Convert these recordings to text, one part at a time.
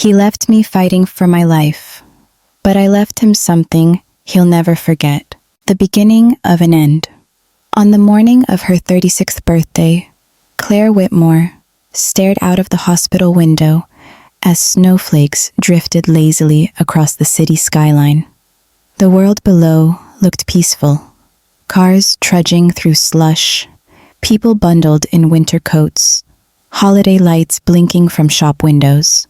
He left me fighting for my life, but I left him something he'll never forget. The beginning of an end. On the morning of her 36th birthday, Claire Whitmore stared out of the hospital window as snowflakes drifted lazily across the city skyline. The world below looked peaceful. Cars trudging through slush, people bundled in winter coats, holiday lights blinking from shop windows.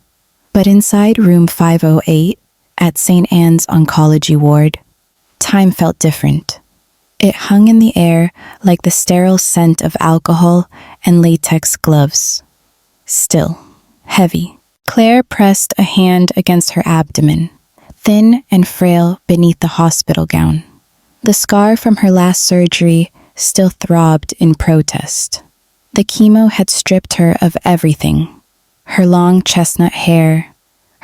But inside room 508 at St. Anne's Oncology Ward, time felt different. It hung in the air like the sterile scent of alcohol and latex gloves. Still, heavy. Claire pressed a hand against her abdomen, thin and frail beneath the hospital gown. The scar from her last surgery still throbbed in protest. The chemo had stripped her of everything: her long chestnut hair,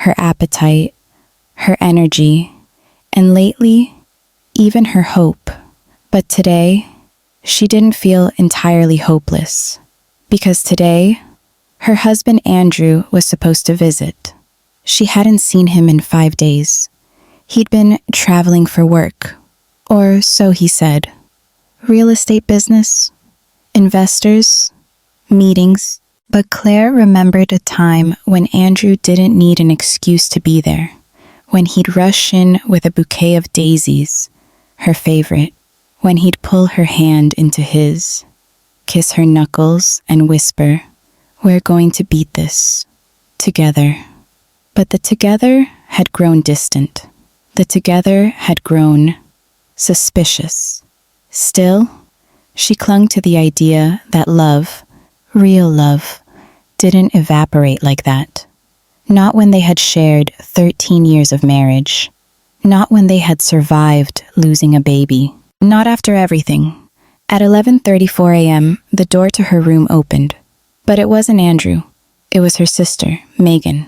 her appetite, her energy, and lately, even her hope. But today, she didn't feel entirely hopeless, because today, her husband Andrew was supposed to visit. She hadn't seen him in 5 days. He'd been traveling for work, or so he said. Real estate business, investors, meetings. But Claire remembered a time when Andrew didn't need an excuse to be there, when he'd rush in with a bouquet of daisies, her favorite, when he'd pull her hand into his, kiss her knuckles and whisper, "We're going to beat this, together." But the together had grown distant. The together had grown suspicious. Still, she clung to the idea that love, real love, didn't evaporate like that. Not when they had shared 13 years of marriage. Not when they had survived losing a baby. Not after everything. At 11:34 a.m., the door to her room opened. But it wasn't Andrew. It was her sister, Megan.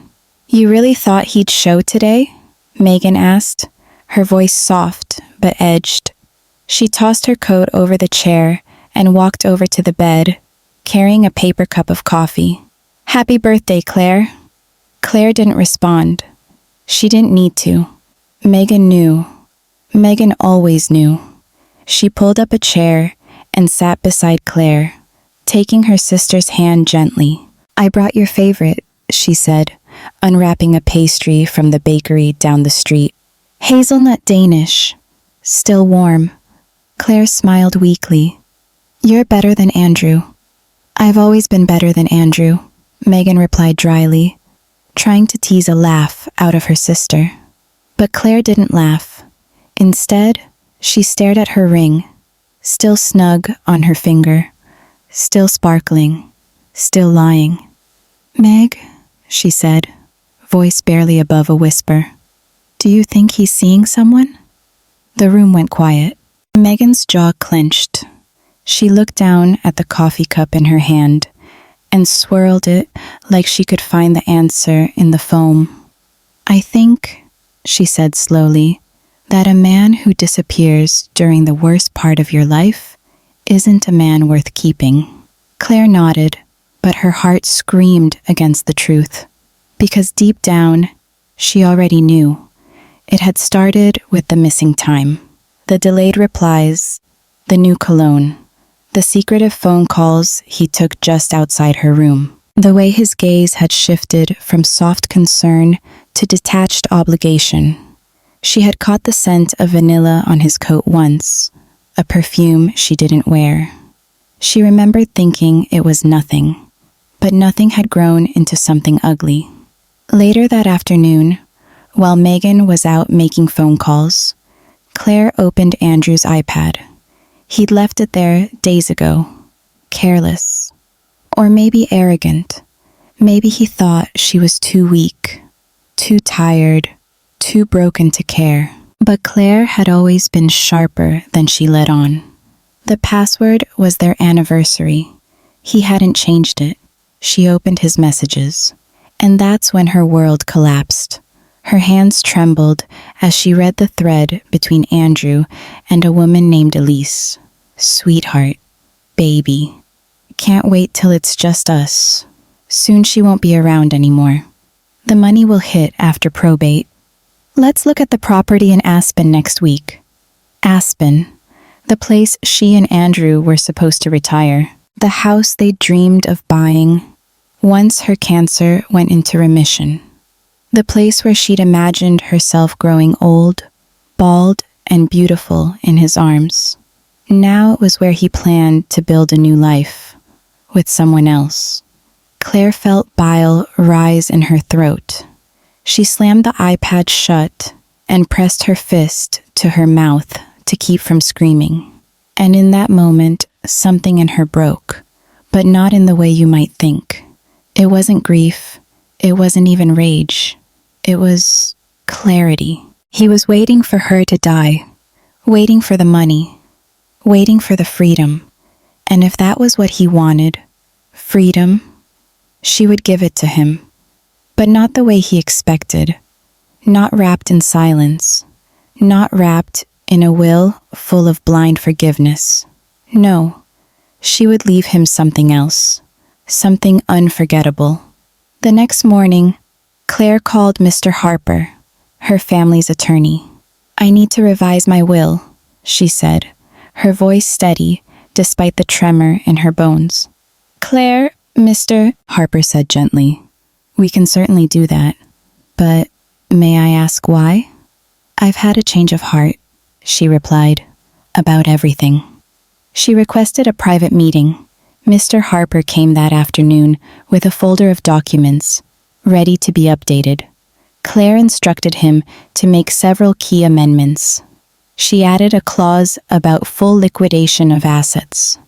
"You really thought he'd show today?" Megan asked, her voice soft but edged. She tossed her coat over the chair and walked over to the bed, carrying a paper cup of coffee. "Happy birthday, Claire." Claire didn't respond. She didn't need to. Megan knew. Megan always knew. She pulled up a chair and sat beside Claire, taking her sister's hand gently. "I brought your favorite," she said, unwrapping a pastry from the bakery down the street. "Hazelnut Danish, still warm." Claire smiled weakly. "You're better than Andrew." "I've always been better than Andrew," Megan replied dryly, trying to tease a laugh out of her sister. But Claire didn't laugh. Instead, she stared at her ring, still snug on her finger, still sparkling, still lying. "Meg," she said, voice barely above a whisper, "do you think he's seeing someone?" The room went quiet. Megan's jaw clenched. She looked down at the coffee cup in her hand and swirled it like she could find the answer in the foam. "I think," she said slowly, "that a man who disappears during the worst part of your life isn't a man worth keeping." Claire nodded, but her heart screamed against the truth, because deep down, she already knew. It had started with the missing time, the delayed replies, the new cologne, the secretive phone calls he took just outside her room, the way his gaze had shifted from soft concern to detached obligation. She had caught the scent of vanilla on his coat once, a perfume she didn't wear. She remembered thinking it was nothing, but nothing had grown into something ugly. Later that afternoon, while Megan was out making phone calls, Claire opened Andrew's iPad. He'd left it there days ago, careless, or maybe arrogant. Maybe he thought she was too weak, too tired, too broken to care. But Claire had always been sharper than she let on. The password was their anniversary. He hadn't changed it. She opened his messages, and that's when her world collapsed. Her hands trembled as she read the thread between Andrew and a woman named Elise. "Sweetheart, baby, can't wait till it's just us. Soon she won't be around anymore." The money will hit after probate. Let's look at the property in Aspen next week. Aspen, the place she and Andrew were supposed to retire. The house they dreamed of buying once her cancer went into remission. The place where she'd imagined herself growing old, bald, and beautiful in his arms. Now it was where he planned to build a new life, with someone else. Claire felt bile rise in her throat. She slammed the iPad shut and pressed her fist to her mouth to keep from screaming. And in that moment, something in her broke, but not in the way you might think. It wasn't grief. It wasn't even rage. It was clarity. He was waiting for her to die, waiting for the money, waiting for the freedom. And if that was what he wanted, freedom, she would give it to him. But not the way he expected. Not wrapped in silence. Not wrapped in a will full of blind forgiveness. No, she would leave him something else. Something unforgettable. The next morning, Claire called Mr. Harper, her family's attorney. "I need to revise my will," she said, her voice steady despite the tremor in her bones. "Claire, Mr. Harper said gently, "We can certainly do that. But may I ask why?" "I've had a change of heart," she replied, "about everything." She requested a private meeting. Mr. Harper came that afternoon with a folder of documents, ready to be updated. Claire instructed him to make several key amendments. She added a clause about full liquidation of assets.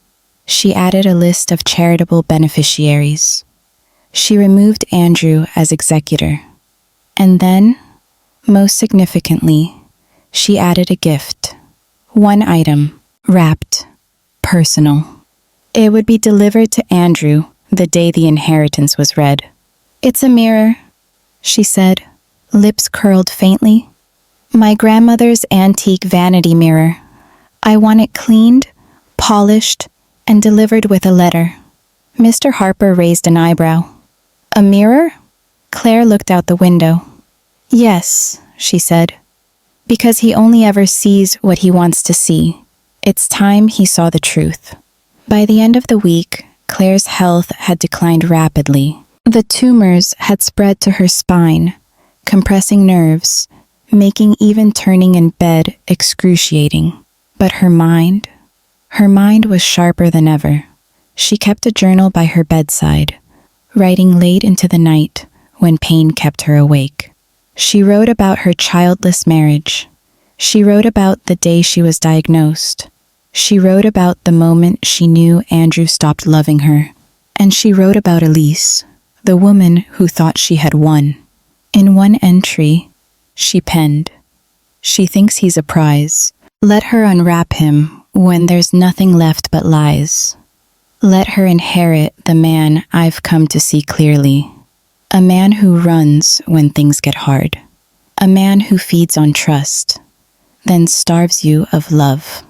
She added a list of charitable beneficiaries. She removed Andrew as executor. And then, most significantly, she added a gift. One item, wrapped, personal. It would be delivered to Andrew the day the inheritance was read. "It's a mirror," she said, lips curled faintly. "My grandmother's antique vanity mirror. I want it cleaned, polished, and delivered with a letter." Mr. Harper raised an eyebrow. "A mirror?" Claire looked out the window. "Yes," she said, "because he only ever sees what he wants to see. It's time he saw the truth." By the end of the week, Claire's health had declined rapidly. The tumors had spread to her spine, compressing nerves, making even turning in bed excruciating. But her mind was sharper than ever. She kept a journal by her bedside, writing late into the night when pain kept her awake. She wrote about her childless marriage. She wrote about the day she was diagnosed. She wrote about the moment she knew Andrew stopped loving her. And she wrote about Elise, the woman who thought she had won. In one entry, she penned, "She thinks he's a prize. Let her unwrap him when there's nothing left but lies. Let her inherit the man I've come to see clearly. A man who runs when things get hard. A man who feeds on trust, then starves you of love."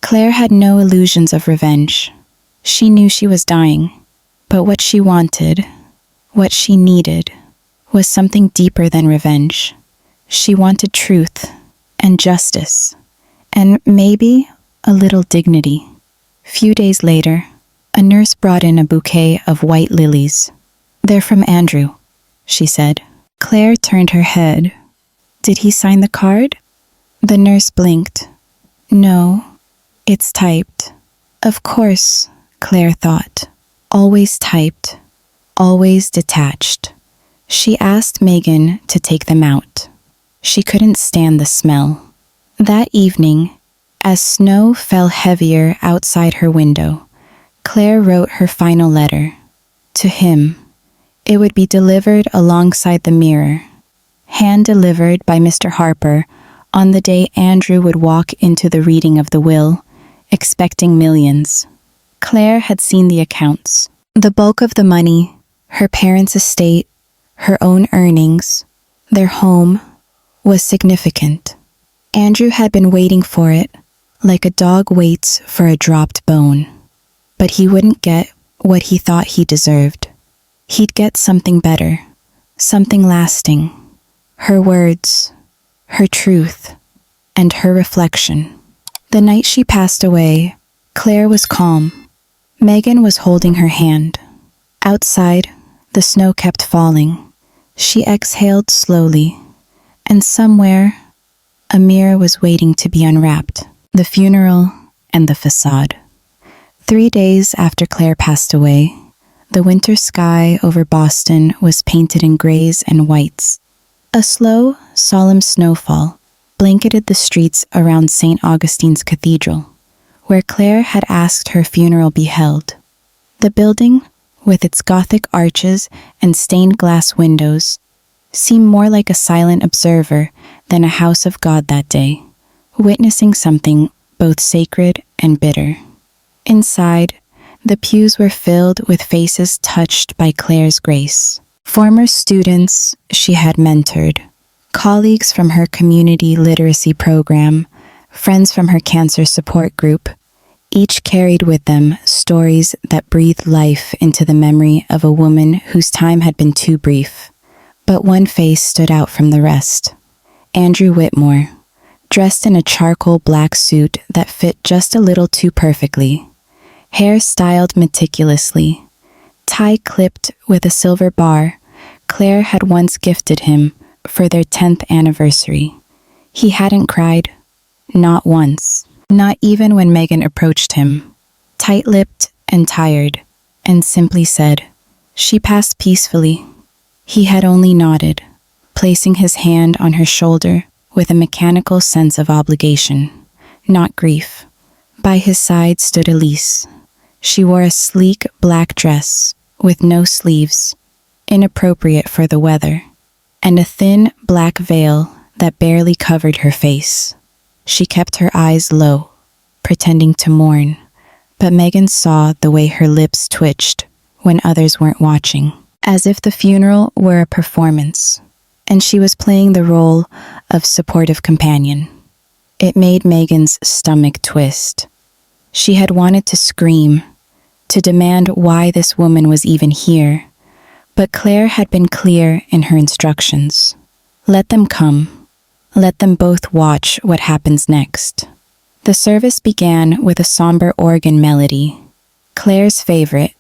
Claire had no illusions of revenge. She knew she was dying, but what she wanted, what she needed, was something deeper than revenge. She wanted truth and justice, and maybe a little dignity. Few days later, a nurse brought in a bouquet of white lilies. "They're from Andrew," she said. Claire turned her head. "Did he sign the card?" The nurse blinked. "No, it's typed." Of course, Claire thought. Always typed, always detached. She asked Megan to take them out. She couldn't stand the smell. That evening, as snow fell heavier outside her window, Claire wrote her final letter. To him. It would be delivered alongside the mirror, hand-delivered by Mr. Harper on the day Andrew would walk into the reading of the will, expecting millions. Claire had seen the accounts. The bulk of the money, her parents' estate, her own earnings, their home, was significant. Andrew had been waiting for it, like a dog waits for a dropped bone. But he wouldn't get what he thought he deserved. He'd get something better, something lasting. Her words, her truth, and her reflection. The night she passed away, Claire was calm. Megan was holding her hand. Outside, the snow kept falling. She exhaled slowly, and somewhere, a mirror was waiting to be unwrapped. The funeral and the facade. 3 days after Claire passed away, the winter sky over Boston was painted in grays and whites. A slow, solemn snowfall blanketed the streets around St. Augustine's Cathedral, where Claire had asked her funeral be held. The building, with its Gothic arches and stained glass windows, seemed more like a silent observer than a house of God that day, witnessing something both sacred and bitter. Inside, the pews were filled with faces touched by Claire's grace. Former students she had mentored, colleagues from her community literacy program, friends from her cancer support group, each carried with them stories that breathed life into the memory of a woman whose time had been too brief. But one face stood out from the rest. Andrew Whitmore, dressed in a charcoal black suit that fit just a little too perfectly, hair styled meticulously, tie clipped with a silver bar Claire had once gifted him for their 10th anniversary. He hadn't cried, not once, not even when Megan approached him, tight-lipped and tired, and simply said, "She passed peacefully." He had only nodded, placing his hand on her shoulder with a mechanical sense of obligation, not grief. By his side stood Elise. She wore a sleek black dress with no sleeves, inappropriate for the weather, and a thin black veil that barely covered her face. She kept her eyes low, pretending to mourn, but Megan saw the way her lips twitched when others weren't watching, as if the funeral were a performance, and she was playing the role of supportive companion. It made Megan's stomach twist. She had wanted to scream, to demand why this woman was even here, but Claire had been clear in her instructions. Let them come. Let them both watch what happens next. The service began with a somber organ melody, Claire's favorite,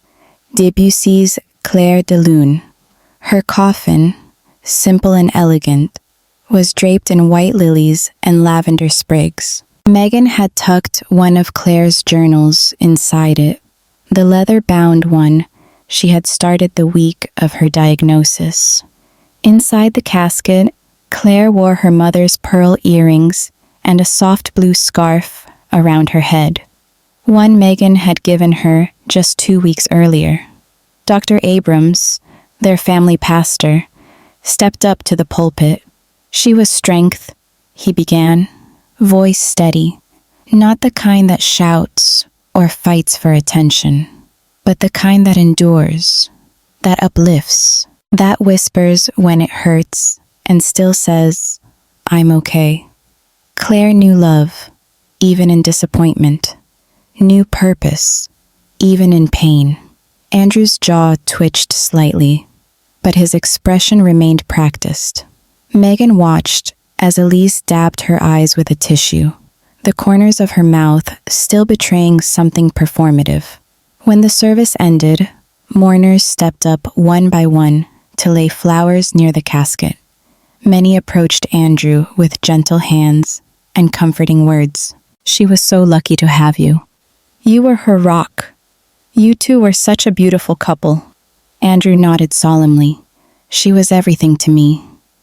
Debussy's Clair de Lune. Her coffin, simple and elegant, was draped in white lilies and lavender sprigs. Megan had tucked one of Claire's journals inside it, the leather-bound one she had started the week of her diagnosis. Inside the casket, Claire wore her mother's pearl earrings and a soft blue scarf around her head, one Megan had given her just 2 weeks earlier. Dr. Abrams, their family pastor, stepped up to the pulpit. "She was strength," he began, voice steady, not the kind that shouts or fights for attention, but the kind that endures, that uplifts, that whispers when it hurts and still says, "I'm okay." Claire knew love, even in disappointment, knew purpose, even in pain. Andrew's jaw twitched slightly, but his expression remained practiced. Megan watched as Elise dabbed her eyes with a tissue, the corners of her mouth still betraying something performative. When the service ended, mourners stepped up one by one to lay flowers near the casket. Many approached Andrew with gentle hands and comforting words. "She was so lucky to have you. You were her rock. You two were such a beautiful couple." Andrew nodded solemnly. "She was everything to me,"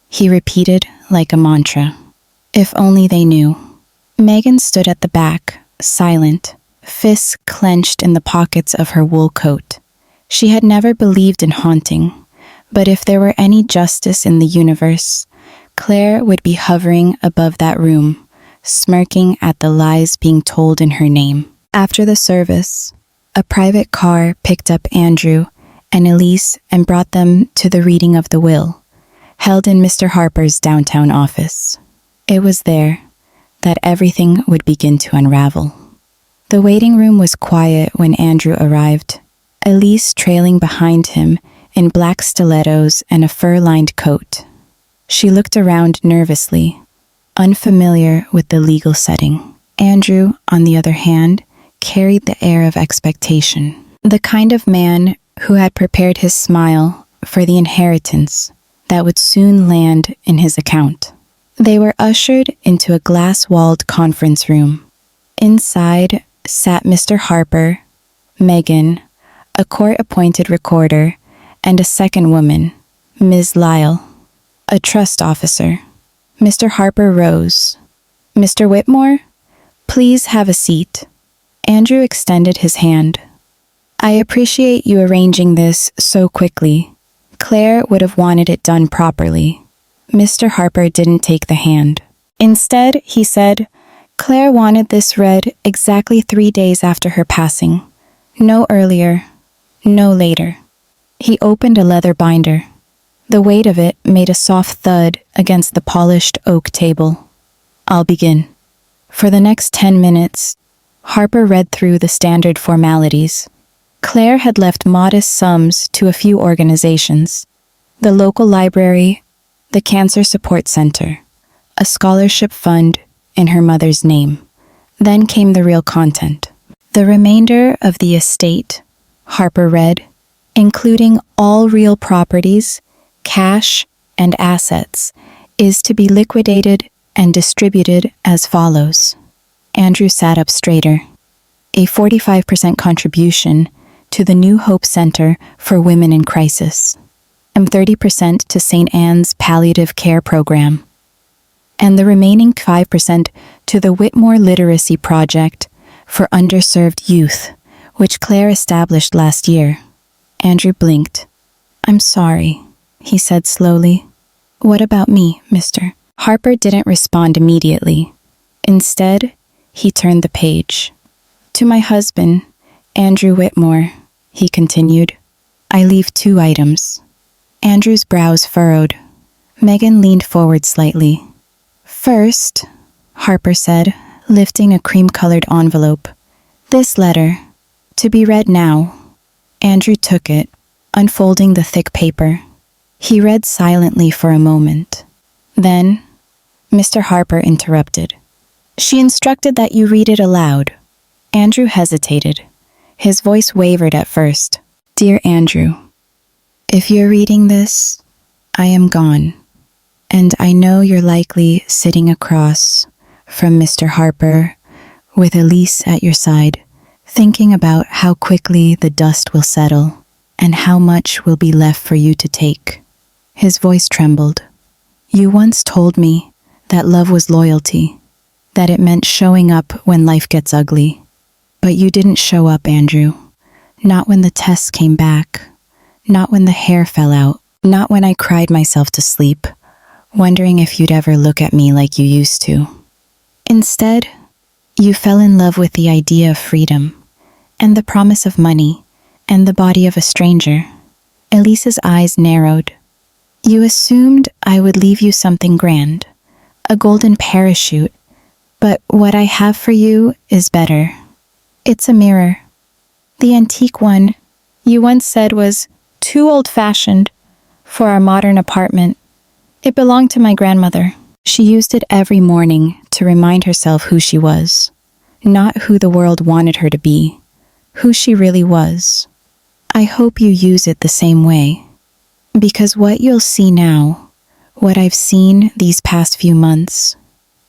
he repeated like a mantra. If only they knew. Megan stood at the back, silent, fists clenched in the pockets of her wool coat. She had never believed in haunting, but if there were any justice in the universe, Claire would be hovering above that room, smirking at the lies being told in her name. After the service, a private car picked up Andrew and Elise and brought them to the reading of the will, held in Mr. Harper's downtown office. It was there that everything would begin to unravel. The waiting room was quiet when Andrew arrived, Elise trailing behind him in black stilettos and a fur-lined coat. She looked around nervously, unfamiliar with the legal setting. Andrew, on the other hand, carried the air of expectation. The kind of man who had prepared his smile for the inheritance that would soon land in his account. They were ushered into a glass-walled conference room. Inside sat Mr. Harper, Megan, a court-appointed recorder, and a second woman, Ms. Lyle, a trust officer. Mr. Harper rose. "Mr. Whitmore, please have a seat." Andrew extended his hand. "I appreciate you arranging this so quickly. Claire would have wanted it done properly." Mr. Harper didn't take the hand. Instead, he said, "Claire wanted this read exactly 3 days after her passing. No earlier, no later." He opened a leather binder. The weight of it made a soft thud against the polished oak table. "I'll begin." For the next 10 minutes, Harper read through the standard formalities. Claire had left modest sums to a few organizations: the local library, the Cancer Support Center, a scholarship fund in her mother's name. Then came the real content. The remainder of the estate, Harper read, including all real properties, cash, and assets, is to be liquidated and distributed as follows. Andrew sat up straighter. A 45% contribution to the New Hope Center for Women in Crisis, and 30% to St. Anne's Palliative Care Program, and the remaining 5% to the Whitmore Literacy Project for Underserved Youth, which Claire established last year. Andrew blinked. "I'm sorry," he said slowly. "What about me, Mr.?" Harper didn't respond immediately. Instead, he turned the page. "To my husband, Andrew Whitmore," he continued, "I leave 2 items." Andrew's brows furrowed. Megan leaned forward slightly. "First," Harper said, lifting a cream-colored envelope, "this letter, to be read now." Andrew took it, unfolding the thick paper. He read silently for a moment. Then, Mr. Harper interrupted. "She instructed that you read it aloud." Andrew hesitated. His voice wavered at first. "Dear Andrew, if you're reading this, I am gone, and I know you're likely sitting across from Mr. Harper with Elise at your side, thinking about how quickly the dust will settle and how much will be left for you to take." His voice trembled. "You once told me that love was loyalty, that it meant showing up when life gets ugly. But you didn't show up, Andrew. Not when the tests came back. Not when the hair fell out. Not when I cried myself to sleep, wondering if you'd ever look at me like you used to. Instead, you fell in love with the idea of freedom, and the promise of money, and the body of a stranger." Elise's eyes narrowed. "You assumed I would leave you something grand, a golden parachute, but what I have for you is better. It's a mirror. The antique one you once said was too old-fashioned for our modern apartment. It belonged to my grandmother. She used it every morning to remind herself who she was, not who the world wanted her to be, who she really was. I hope you use it the same way, because what you'll see now, what I've seen these past few months,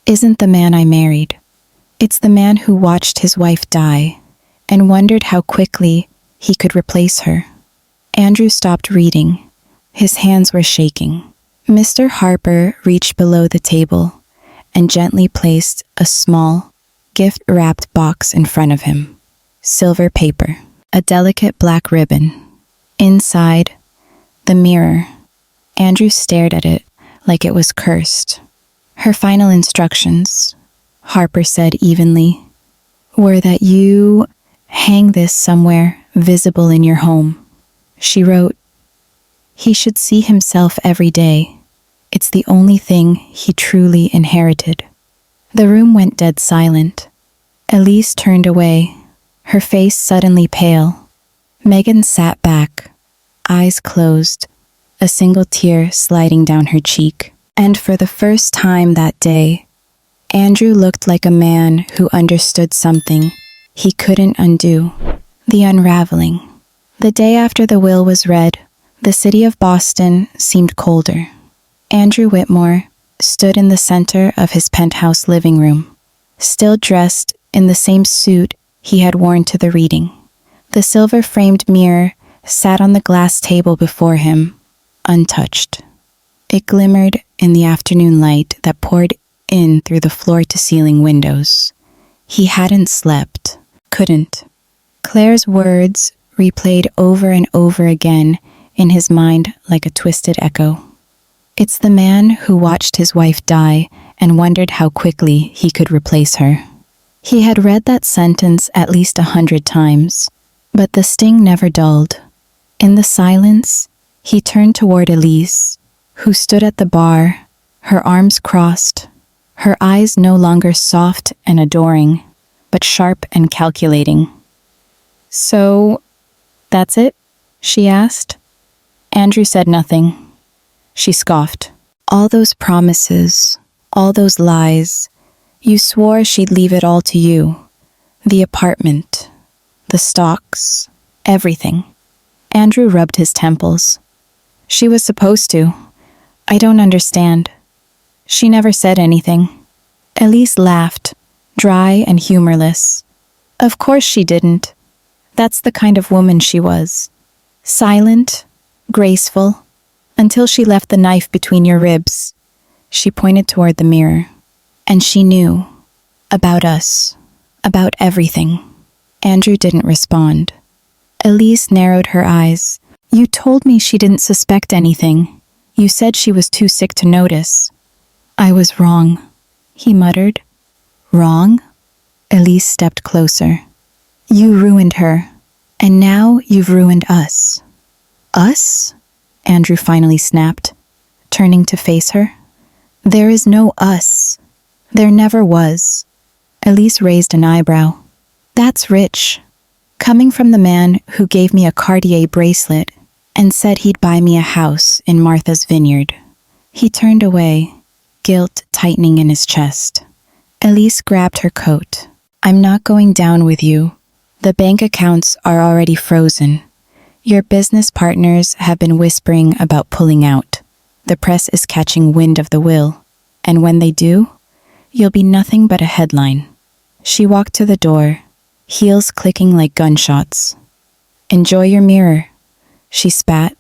isn't the man I married. It's the man who watched his wife die and wondered how quickly he could replace her." Andrew stopped reading. His hands were shaking. Mr. Harper reached below the table and gently placed a small, gift-wrapped box in front of him. Silver paper, a delicate black ribbon. Inside, the mirror. Andrew stared at it like it was cursed. "Her final instructions," Harper said evenly, "were that you hang this somewhere visible in your home." She wrote, "He should see himself every day. It's the only thing he truly inherited." The room went dead silent. Elise turned away, her face suddenly pale. Megan sat back, eyes closed, a single tear sliding down her cheek. And for the first time that day, Andrew looked like a man who understood something he couldn't undo. The unraveling. The day after the will was read, the city of Boston seemed colder. Andrew Whitmore stood in the center of his penthouse living room, still dressed in the same suit he had worn to the reading. The silver-framed mirror sat on the glass table before him, untouched. It glimmered in the afternoon light that poured in through the floor-to-ceiling windows. He hadn't slept, couldn't. Claire's words replayed over and over again in his mind like a twisted echo. It's the man who watched his wife die and wondered how quickly he could replace her. He had read that sentence at least 100 times, but the sting never dulled. In the silence, he turned toward Elise, who stood at the bar, her arms crossed, her eyes no longer soft and adoring, but sharp and calculating. "So, that's it?" she asked. Andrew said nothing. She scoffed. "All those promises, all those lies, you swore she'd leave it all to you. The apartment, the stocks, everything." Andrew rubbed his temples. "She was supposed to. I don't understand. She never said anything." Elise laughed, dry and humorless. "Of course she didn't. That's the kind of woman she was. Silent, graceful, until she left the knife between your ribs." She pointed toward the mirror. "And she knew. About us. About everything." Andrew didn't respond. Elise narrowed her eyes. "You told me she didn't suspect anything. You said she was too sick to notice." "I was wrong," he muttered. "Wrong?" Elise stepped closer. "You ruined her, and now you've ruined us." "Us?" Andrew finally snapped, turning to face her. "There is no us. There never was." Elise raised an eyebrow. "That's rich. Coming from the man who gave me a Cartier bracelet and said he'd buy me a house in Martha's Vineyard." He turned away, guilt tightening in his chest. Elise grabbed her coat. "I'm not going down with you. The bank accounts are already frozen. Your business partners have been whispering about pulling out. The press is catching wind of the will, and when they do, you'll be nothing but a headline." She walked to the door, heels clicking like gunshots. "Enjoy your mirror," she spat,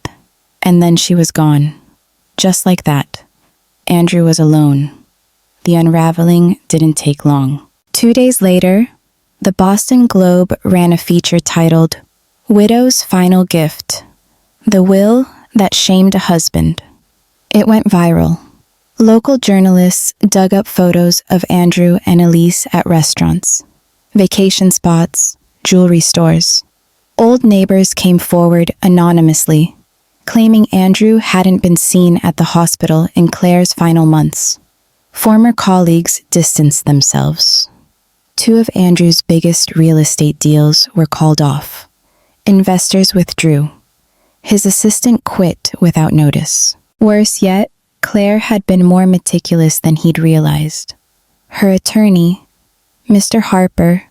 and then she was gone. Just like that, Andrew was alone. The unraveling didn't take long. 2 days later, the Boston Globe ran a feature titled, "Widow's Final Gift: The Will That Shamed a Husband." It went viral. Local journalists dug up photos of Andrew and Elise at restaurants, vacation spots, jewelry stores. Old neighbors came forward anonymously, claiming Andrew hadn't been seen at the hospital in Claire's final months. Former colleagues distanced themselves. 2 of Andrew's biggest real estate deals were called off. Investors withdrew. His assistant quit without notice. Worse yet, Claire had been more meticulous than he'd realized. Her attorney, Mr. Harper,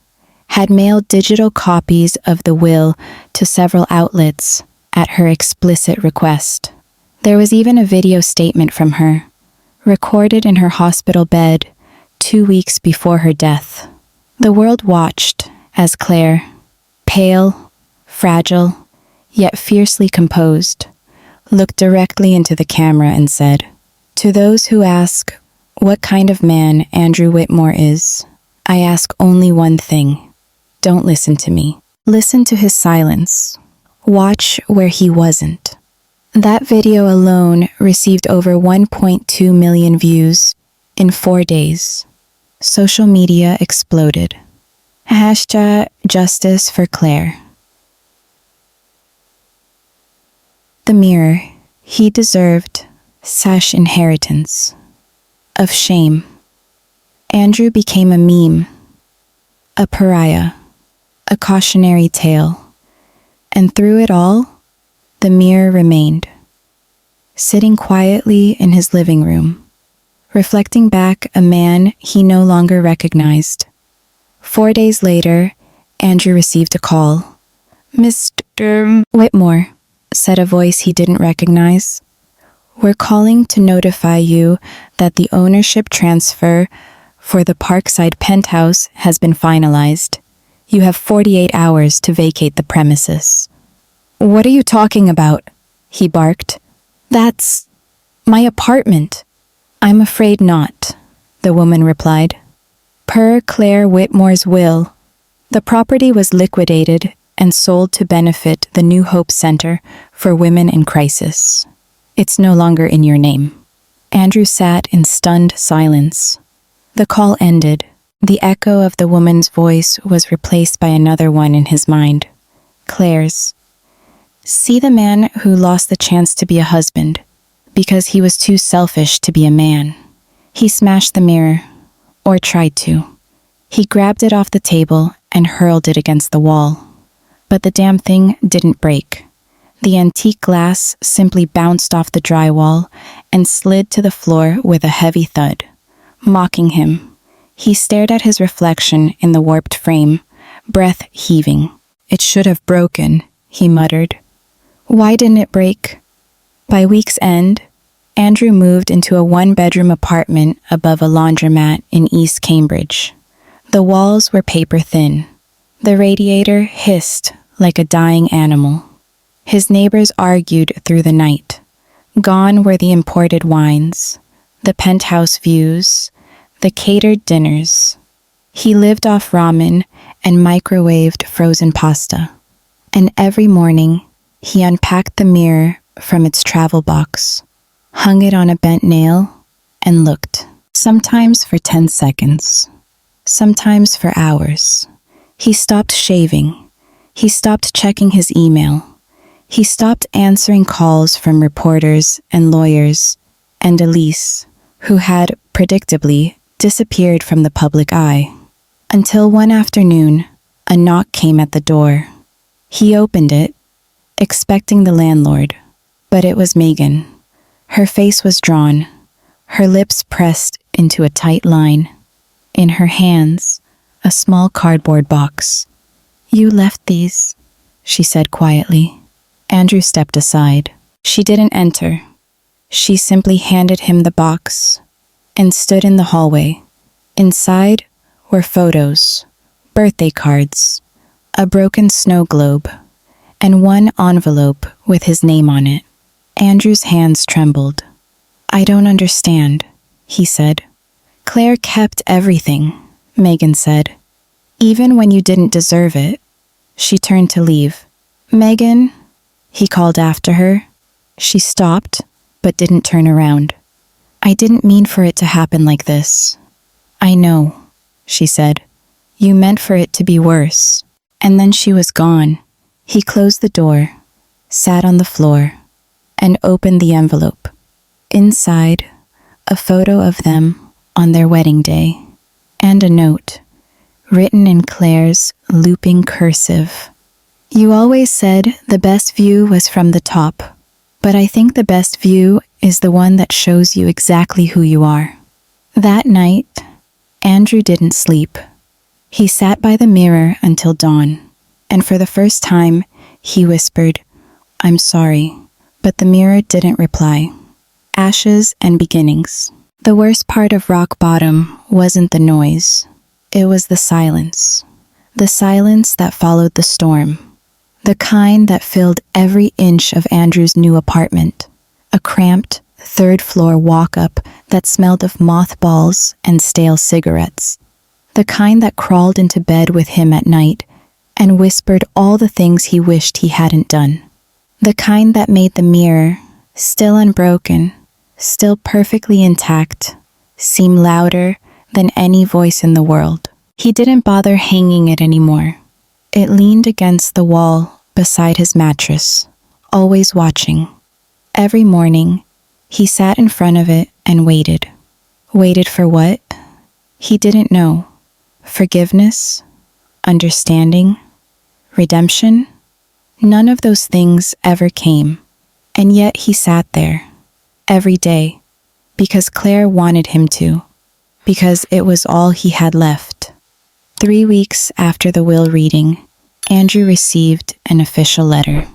had mailed digital copies of the will to several outlets at her explicit request. There was even a video statement from her, recorded in her hospital bed 2 weeks before her death. The world watched as Claire, pale, fragile, yet fiercely composed, looked directly into the camera and said, "To those who ask what kind of man Andrew Whitmore is, I ask only one thing. Don't listen to me. Listen to his silence. Watch where he wasn't." That video alone received over 1.2 million views in 4 days. Social media exploded. Hashtag Justice for Claire. The mirror he deserved such inheritance of shame. Andrew became a meme, a pariah, a cautionary tale, and through it all, The mirror remained, sitting quietly in his living room, reflecting back a man he no longer recognized. 4 days later, Andrew received a call. "Mr. Whitmore," said a voice he didn't recognize. "We're calling to notify you that the ownership transfer for the Parkside penthouse has been finalized. You have 48 hours to vacate the premises." "What are you talking about?" he barked. "That's my apartment." "I'm afraid not," the woman replied. "Per Claire Whitmore's will, the property was liquidated and sold to benefit the New Hope Center for Women in Crisis. It's no longer in your name." Andrew sat in stunned silence. The call ended. The echo of the woman's voice was replaced by another one in his mind, Claire's. "See the man who lost the chance to be a husband because he was too selfish to be a man. He smashed the mirror, or tried to. He grabbed it off the table and hurled it against the wall. But the damn thing didn't break. The antique glass simply bounced off the drywall and slid to the floor with a heavy thud. Mocking him, he stared at his reflection in the warped frame, breath heaving. "It should have broken," he muttered. Why didn't it break? By week's end, Andrew moved into a one-bedroom apartment above a laundromat in East Cambridge. The walls were paper-thin. The radiator hissed like a dying animal. His neighbors argued through the night. Gone were the imported wines, the penthouse views, the catered dinners. He lived off ramen and microwaved frozen pasta. And every morning, he unpacked the mirror from its travel box, hung it on a bent nail, and looked. Sometimes for 10 seconds, sometimes for hours. He stopped shaving. He stopped checking his email. He stopped answering calls from reporters and lawyers and Elise, who had, predictably, disappeared from the public eye. Until one afternoon, a knock came at the door. He opened it, expecting the landlord, but it was Megan. Her face was drawn, her lips pressed into a tight line. In her hands, a small cardboard box. "You left these," she said quietly. Andrew stepped aside. She didn't enter. She simply handed him the box and stood in the hallway. Inside were photos, birthday cards, a broken snow globe, and one envelope with his name on it. Andrew's hands trembled. "I don't understand," he said. "Claire kept everything," Megan said. "Even when you didn't deserve it." She turned to leave. "Megan," he called after her. She stopped, but didn't turn around. "I didn't mean for it to happen like this." "I know," she said. "You meant for it to be worse." And then she was gone. He closed the door, sat on the floor, and opened the envelope. Inside, a photo of them on their wedding day, and a note, written in Claire's looping cursive. "You always said the best view was from the top, but I think the best view is the one that shows you exactly who you are." That night, Andrew didn't sleep. He sat by the mirror until dawn, and for the first time, he whispered, "I'm sorry," but the mirror didn't reply. Ashes and beginnings. The worst part of rock bottom wasn't the noise. It was the silence. The silence that followed the storm. The kind that filled every inch of Andrew's new apartment. A cramped, third-floor walk-up that smelled of mothballs and stale cigarettes. The kind that crawled into bed with him at night and whispered all the things he wished he hadn't done. The kind that made the mirror, still unbroken, still perfectly intact, seem louder than any voice in the world. He didn't bother hanging it anymore. It leaned against the wall beside his mattress, always watching. Every morning, he sat in front of it and waited. Waited for what? He didn't know. Forgiveness? Understanding? Redemption? None of those things ever came. And yet he sat there, every day, because Claire wanted him to, because it was all he had left. 3 weeks after the will reading, Andrew received an official letter.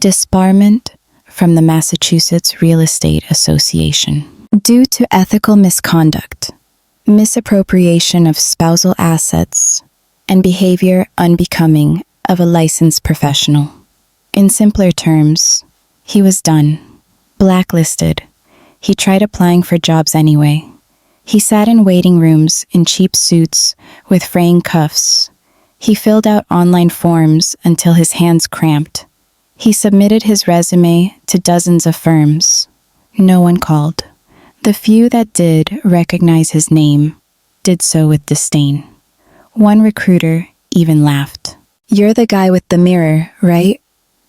Disbarment from the Massachusetts Real Estate Association. Due to ethical misconduct, misappropriation of spousal assets, and behavior unbecoming of a licensed professional. In simpler terms, he was done. Blacklisted. He tried applying for jobs anyway. He sat in waiting rooms in cheap suits with fraying cuffs. He filled out online forms until his hands cramped. He submitted his resume to dozens of firms. No one called. The few that did recognize his name did so with disdain. One recruiter even laughed. "You're the guy with the mirror, right?"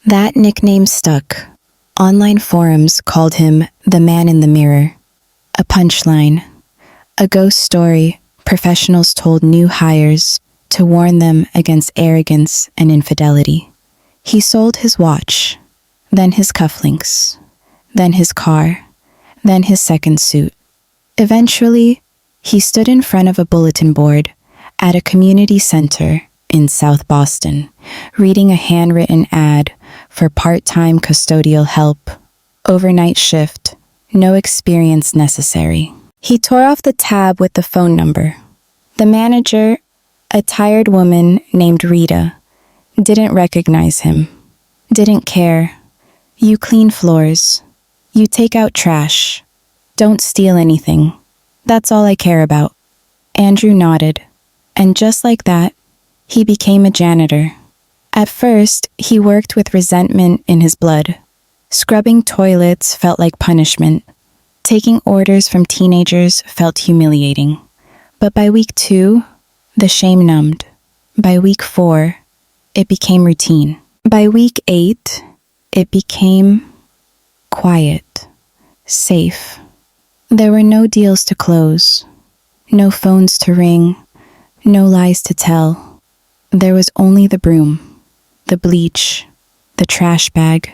That nickname stuck. Online forums called him the man in the mirror. A punchline. A ghost story professionals told new hires to warn them against arrogance and infidelity. He sold his watch, then his cufflinks, then his car, then his second suit. Eventually, he stood in front of a bulletin board at a community center in South Boston, reading a handwritten ad for part-time custodial help, overnight shift, no experience necessary. He tore off the tab with the phone number. The manager, a tired woman named Rita, didn't recognize him, didn't care. "You clean floors. You take out trash. Don't steal anything. That's all I care about." Andrew nodded, and just like that, he became a janitor. At first, he worked with resentment in his blood. Scrubbing toilets felt like punishment. Taking orders from teenagers felt humiliating. But by week 2, the shame numbed. By week 4, it became routine. By week 8, it became quiet, safe. There were no deals to close, no phones to ring, no lies to tell. There was only the broom, the bleach, the trash bag,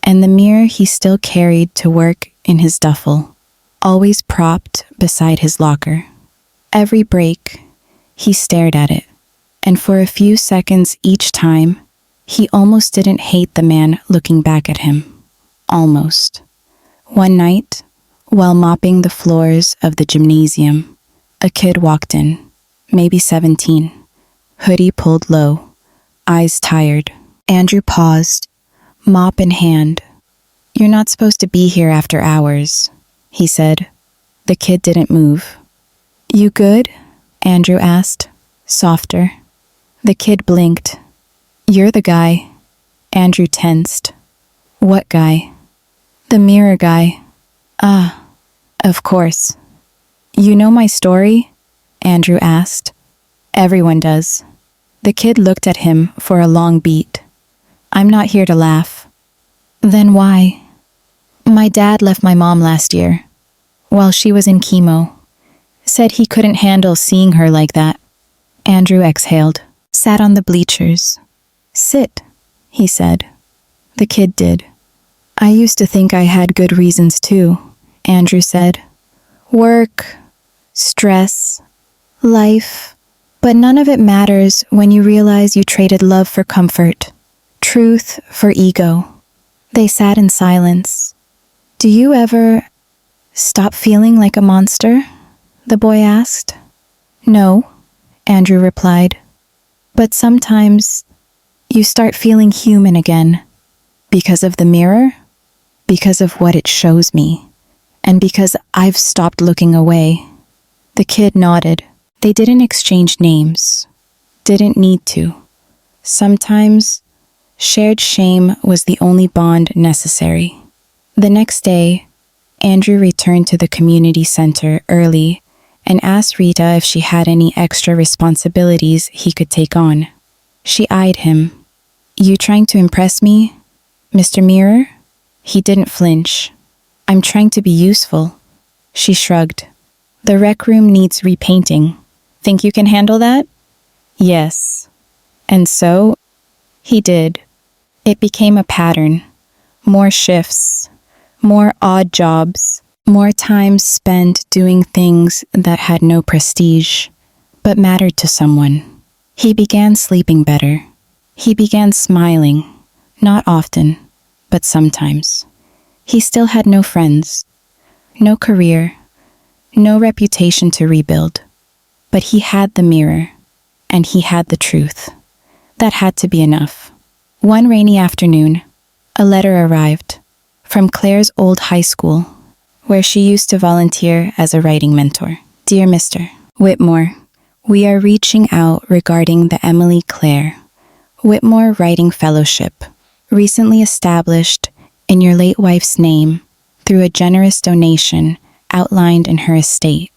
and the mirror he still carried to work in his duffel, always propped beside his locker. Every break, he stared at it, and for a few seconds each time, he almost didn't hate the man looking back at him. Almost. One night, while mopping the floors of the gymnasium, a kid walked in, maybe 17, hoodie pulled low, eyes tired. Andrew paused, mop in hand. "You're not supposed to be here after hours," he said. The kid didn't move. "You good?" Andrew asked, softer. The kid blinked. "You're the guy." Andrew tensed. "What guy?" "The mirror guy." "Ah, of course." "You know my story?" Andrew asked. "Everyone does." The kid looked at him for a long beat. "I'm not here to laugh." "Then why?" "My dad left my mom last year, while she was in chemo. Said he couldn't handle seeing her like that." Andrew exhaled, sat on the bleachers. "Sit," he said. The kid did. "I used to think I had good reasons too," Andrew said. "Work, stress, life. But none of it matters when you realize you traded love for comfort, truth for ego." They sat in silence. "Do you ever stop feeling like a monster?" the boy asked. "No," Andrew replied. "But sometimes you start feeling human again. Because of the mirror, because of what it shows me, and because I've stopped looking away." The kid nodded. They didn't exchange names. Didn't need to. Sometimes, shared shame was the only bond necessary. The next day, Andrew returned to the community center early and asked Rita if she had any extra responsibilities he could take on. She eyed him. "You trying to impress me, Mr. Mirror?" He didn't flinch. "I'm trying to be useful." She shrugged. "The rec room needs repainting. Think you can handle that?" "Yes." And so, he did. It became a pattern. More shifts, more odd jobs, more time spent doing things that had no prestige, but mattered to someone. He began sleeping better. He began smiling, not often, but sometimes. He still had no friends, no career, no reputation to rebuild. But he had the mirror, and he had the truth. That had to be enough. One rainy afternoon, a letter arrived from Claire's old high school, where she used to volunteer as a writing mentor. Dear Mr. Whitmore, we are reaching out regarding the Emily Claire Whitmore Writing Fellowship, recently established in your late wife's name through a generous donation outlined in her estate.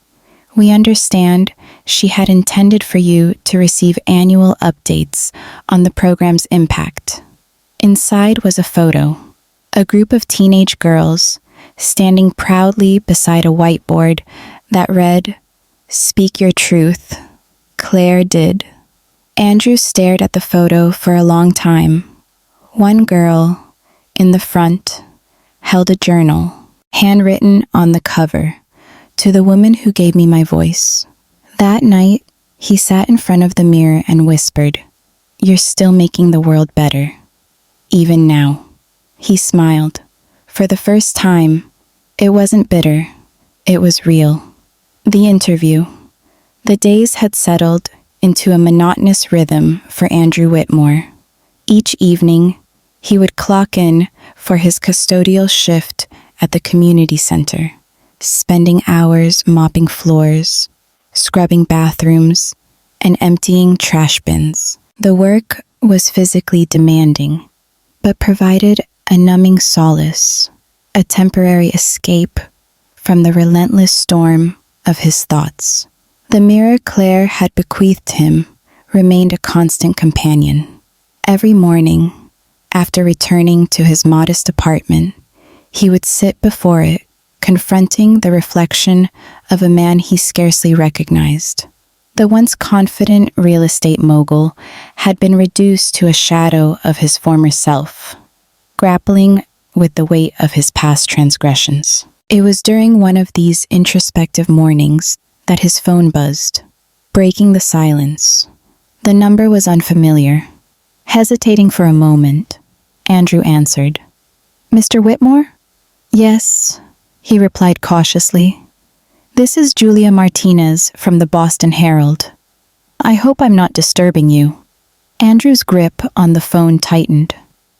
We understand she had intended for you to receive annual updates on the program's impact. Inside was a photo, a group of teenage girls standing proudly beside a whiteboard that read, "Speak your truth. Claire did." Andrew stared at the photo for a long time. One girl, in the front, held a journal, handwritten on the cover, "To the woman who gave me my voice." That night, he sat in front of the mirror and whispered, "You're still making the world better. Even now." He smiled. For the first time, it wasn't bitter. It was real. The interview. The days had settled into a monotonous rhythm for Andrew Whitmore. Each evening, he would clock in for his custodial shift at the community center, spending hours mopping floors, scrubbing bathrooms, and emptying trash bins. The work was physically demanding, but provided a numbing solace, a temporary escape from the relentless storm of his thoughts. The mirror Claire had bequeathed him remained a constant companion. Every morning, after returning to his modest apartment, he would sit before it, confronting the reflection of a man he scarcely recognized. The once confident real estate mogul had been reduced to a shadow of his former self, grappling with the weight of his past transgressions. It was during one of these introspective mornings that his phone buzzed, breaking the silence. The number was unfamiliar. Hesitating for a moment, Andrew answered. "Mr. Whitmore?" "Yes," he replied cautiously. "This is Julia Martinez from the Boston Herald. I hope I'm not disturbing you." Andrew's grip on the phone tightened.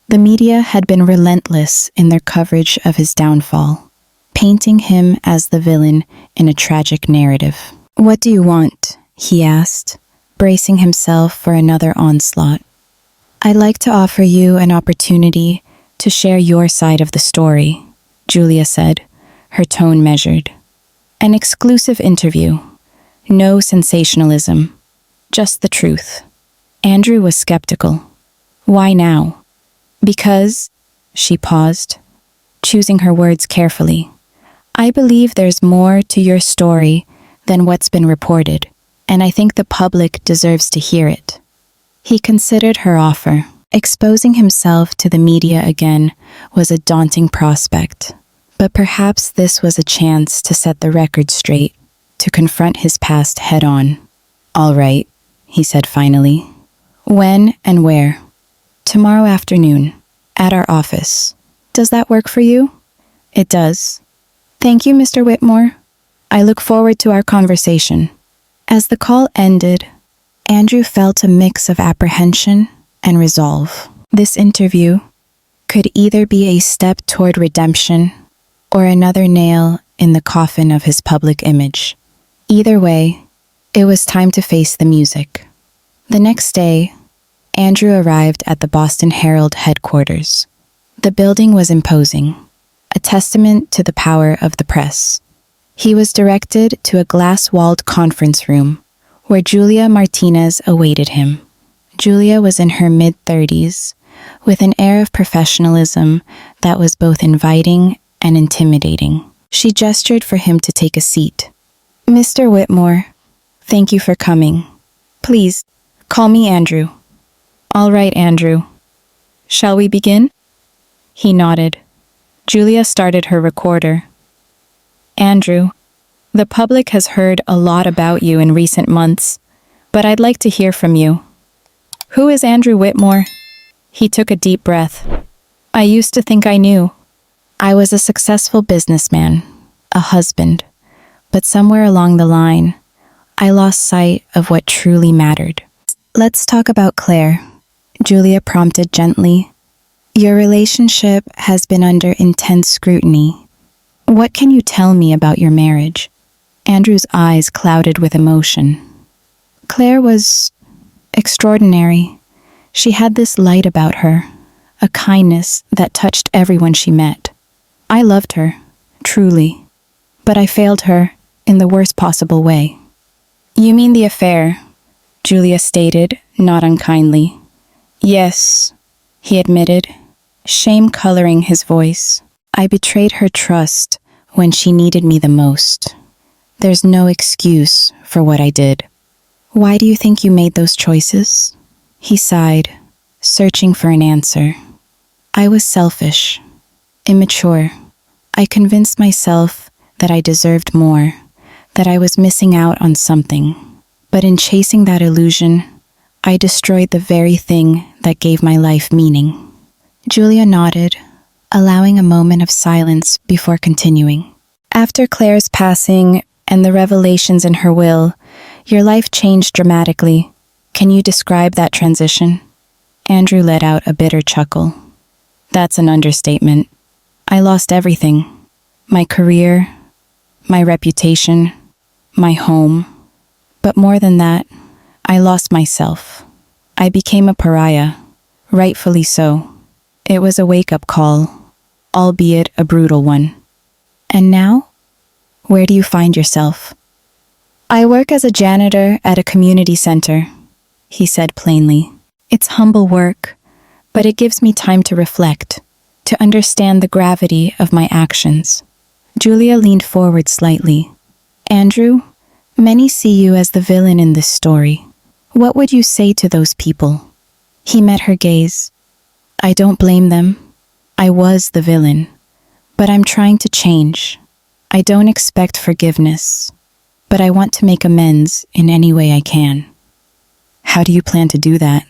The media had been relentless in their coverage of his downfall, painting him as the villain in a tragic narrative. "What do you want?" he asked, bracing himself for another onslaught. "I'd like to offer you an opportunity to share your side of the story," Julia said, her tone measured. "An exclusive interview. No sensationalism. Just the truth." Andrew was skeptical. "Why now?" "Because," she paused, choosing her words carefully, "I believe there's more to your story than what's been reported, and I think the public deserves to hear it." He considered her offer. Exposing himself to the media again was a daunting prospect, but perhaps this was a chance to set the record straight, to confront his past head-on. "All right," he said finally. "When and where?" "Tomorrow afternoon, at our office. Does that work for you?" "It does." "Thank you, Mr. Whitmore. I look forward to our conversation." As the call ended, Andrew felt a mix of apprehension and resolve. This interview could either be a step toward redemption or another nail in the coffin of his public image. Either way, it was time to face the music. The next day, Andrew arrived at the Boston Herald headquarters. The building was imposing, a testament to the power of the press. He was directed to a glass-walled conference room where Julia Martinez awaited him. Julia was in her mid-30s, with an air of professionalism that was both inviting and intimidating. She gestured for him to take a seat. "Mr. Whitmore, thank you for coming. Please, call me Andrew." "All right, Andrew." Shall we begin? He nodded. Julia started her recorder. Andrew, the public has heard a lot about you in recent months, but I'd like to hear from you. Who is Andrew Whitmore? He took a deep breath. I used to think I knew. I was a successful businessman, a husband, but somewhere along the line, I lost sight of what truly mattered. Let's talk about Claire, Julia prompted gently. Your relationship has been under intense scrutiny. What can you tell me about your marriage? Andrew's eyes clouded with emotion. Claire was extraordinary. She had this light about her, a kindness that touched everyone she met. I loved her, truly, but I failed her in the worst possible way. You mean the affair, Julia stated, not unkindly. Yes, he admitted, shame coloring his voice. I betrayed her trust when she needed me the most. There's no excuse for what I did. Why do you think you made those choices? He sighed, searching for an answer. I was selfish, immature. I convinced myself that I deserved more, that I was missing out on something. But in chasing that illusion, I destroyed the very thing that gave my life meaning. Julia nodded, allowing a moment of silence before continuing. After Claire's passing and the revelations in her will, your life changed dramatically. Can you describe that transition? Andrew let out a bitter chuckle. That's an understatement. I lost everything. My career, my reputation, my home. But more than that, I lost myself. I became a pariah, rightfully so. It was a wake-up call, albeit a brutal one. And now? Where do you find yourself? I work as a janitor at a community center, he said plainly. It's humble work, but it gives me time to reflect, to understand the gravity of my actions. Julia leaned forward slightly. Andrew, many see you as the villain in this story. What would you say to those people? He met her gaze. I don't blame them. I was the villain. But I'm trying to change. I don't expect forgiveness, but I want to make amends in any way I can. How do you plan to do that?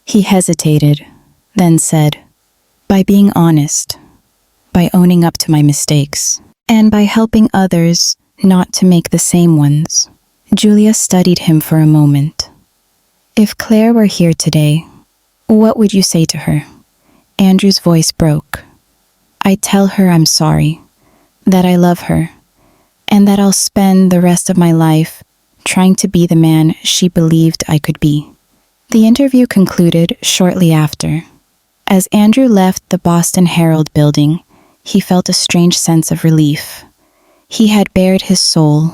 He hesitated, then said, by being honest, by owning up to my mistakes, and by helping others not to make the same ones. Julia studied him for a moment. If Claire were here today, what would you say to her? Andrew's voice broke. I'd tell her I'm sorry, that I love her, and that I'll spend the rest of my life trying to be the man she believed I could be. The interview concluded shortly after. As Andrew left the Boston Herald building, he felt a strange sense of relief. He had bared his soul,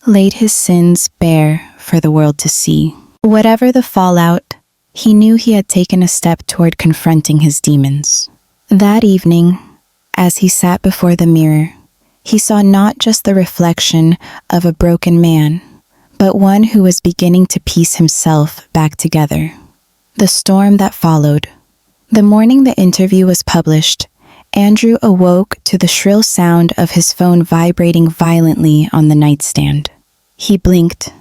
laid his sins bare for the world to see. Whatever the fallout, he knew he had taken a step toward confronting his demons. That evening, as he sat before the mirror, he saw not just the reflection of a broken man, but one who was beginning to piece himself back together. The storm that followed. The morning the interview was published, Andrew awoke to the shrill sound of his phone vibrating violently on the nightstand. He blinked,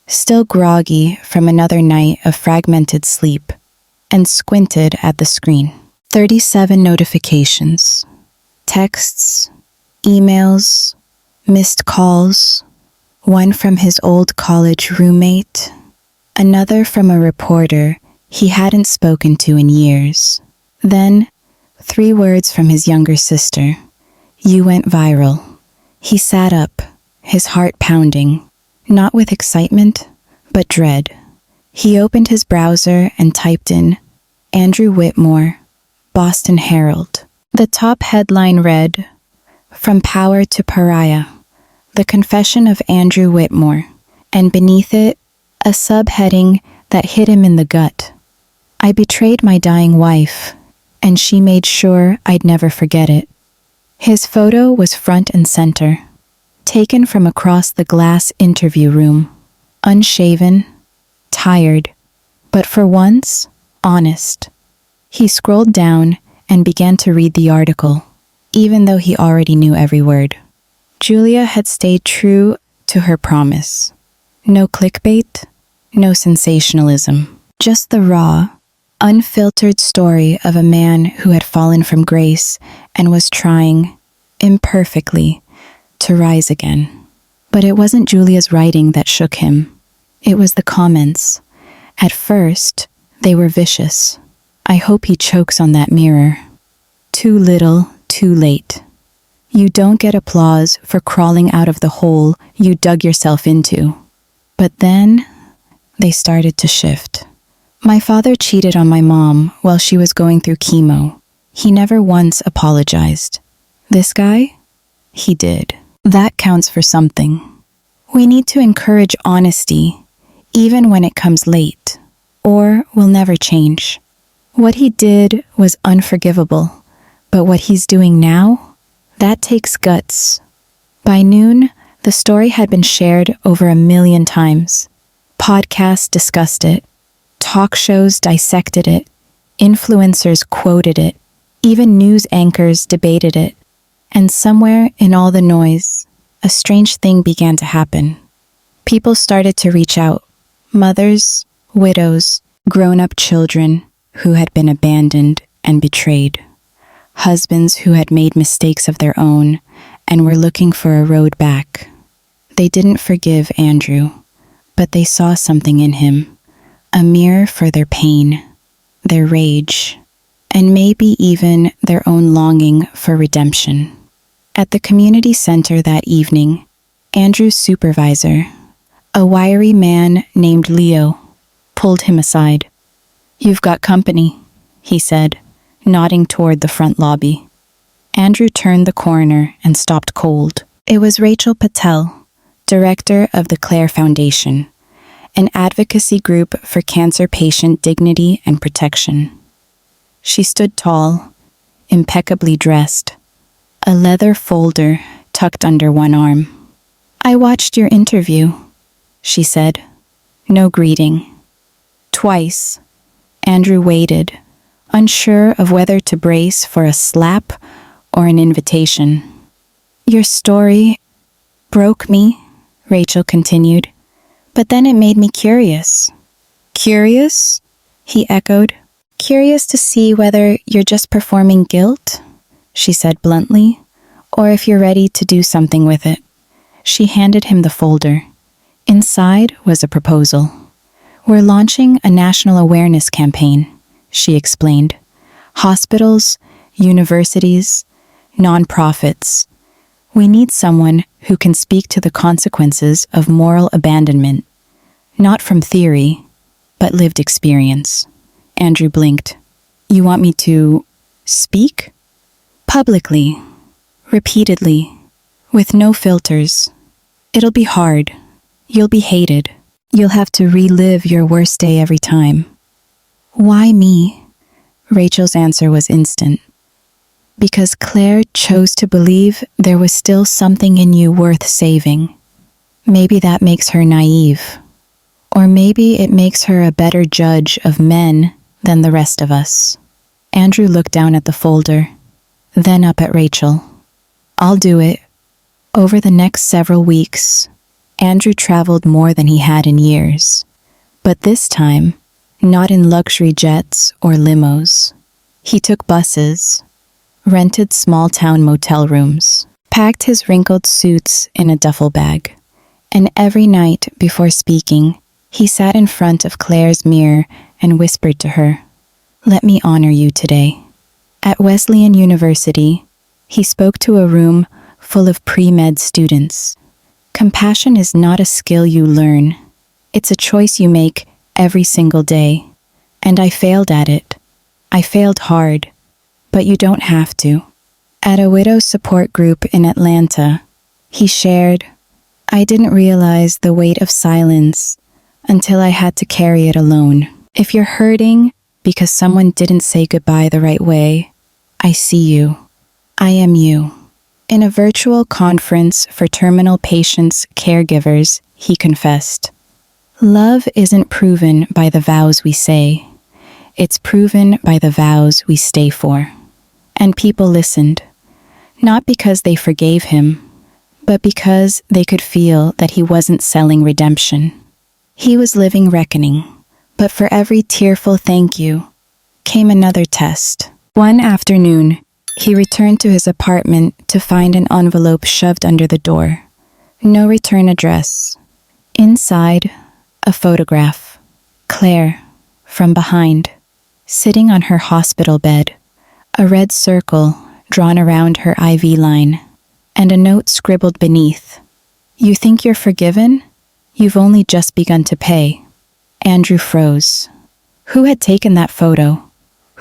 still groggy from another night of fragmented sleep, and squinted at the screen. 37 notifications. Texts, emails, missed calls. One from his old college roommate, another from a reporter he hadn't spoken to in years. Then, 3 words from his younger sister. You went viral. He sat up, his heart pounding, not with excitement, but dread. He opened his browser and typed in Andrew Whitmore, Boston Herald. The top headline read, From Power to Pariah, The Confession of Andrew Whitmore, and beneath it, a subheading that hit him in the gut. I betrayed my dying wife, and she made sure I'd never forget it. His photo was front and center, taken from across the glass interview room, unshaven, tired, but for once, honest. He scrolled down and began to read the article, even though he already knew every word. Julia had stayed true to her promise. No clickbait, no sensationalism, just the raw, unfiltered story of a man who had fallen from grace and was trying, imperfectly, to rise again. But it wasn't Julia's writing that shook him. It was the comments. At first, they were vicious. I hope he chokes on that mirror. Too little, too late. You don't get applause for crawling out of the hole you dug yourself into. But then, they started to shift. My father cheated on my mom while she was going through chemo. He never once apologized. This guy? He did. That counts for something. We need to encourage honesty, even when it comes late, or will never change. What he did was unforgivable, but what he's doing now, that takes guts. By noon, the story had been shared over 1 million times. Podcasts discussed it. Talk shows dissected it. Influencers quoted it. Even news anchors debated it. And somewhere in all the noise, a strange thing began to happen. People started to reach out. Mothers, widows, grown-up children who had been abandoned and betrayed. Husbands who had made mistakes of their own and were looking for a road back. They didn't forgive Andrew, but they saw something in him, a mirror for their pain, their rage, and maybe even their own longing for redemption. At the community center that evening, Andrew's supervisor, a wiry man named Leo, pulled him aside. "You've got company," he said, nodding toward the front lobby. Andrew turned the corner and stopped cold. It was Rachel Patel, director of the Claire Foundation, an advocacy group for cancer patient dignity and protection. She stood tall, impeccably dressed, a leather folder tucked under one arm. "I watched your interview," she said. No greeting. Twice, Andrew waited, unsure of whether to brace for a slap or an invitation. "Your story broke me," Rachel continued, "but then it made me curious." "Curious?" he echoed. "Curious to see whether you're just performing guilt," she said bluntly, "or if you're ready to do something with it." She handed him the folder. Inside was a proposal. "We're launching a national awareness campaign," she explained. "Hospitals, universities, nonprofits. We need someone who can speak to the consequences of moral abandonment, not from theory, but lived experience." Andrew blinked. "You want me to speak?" "Publicly, repeatedly, with no filters. It'll be hard. You'll be hated. You'll have to relive your worst day every time." "Why me?" Rachel's answer was instant. "Because Claire chose to believe there was still something in you worth saving. Maybe that makes her naive. Or maybe it makes her a better judge of men than the rest of us." Andrew looked down at the folder, then up at Rachel. "I'll do it." Over the next several weeks, Andrew traveled more than he had in years. But this time, not in luxury jets or limos. He took buses, rented small-town motel rooms, packed his wrinkled suits in a duffel bag, and every night before speaking, he sat in front of Claire's mirror and whispered to her, "Let me honor you today." At Wesleyan University, he spoke to a room full of pre-med students. Compassion is not a skill you learn. It's a choice you make every single day. And I failed at it. I failed hard. But you don't have to. At a widow support group in Atlanta, he shared, "I didn't realize the weight of silence until I had to carry it alone. If you're hurting because someone didn't say goodbye the right way, I see you. I am you." In a virtual conference for terminal patients' caregivers, he confessed, "Love isn't proven by the vows we say. It's proven by the vows we stay for. And people listened, not because they forgave him, but because they could feel that he wasn't selling redemption. He was living reckoning, but for every tearful thank you came another test. One afternoon, he returned to his apartment to find an envelope shoved under the door. No return address. Inside, a photograph. Claire, from behind, sitting on her hospital bed, a red circle drawn around her IV line, and a note scribbled beneath. You think you're forgiven? You've only just begun to pay. Andrew froze. Who had taken that photo?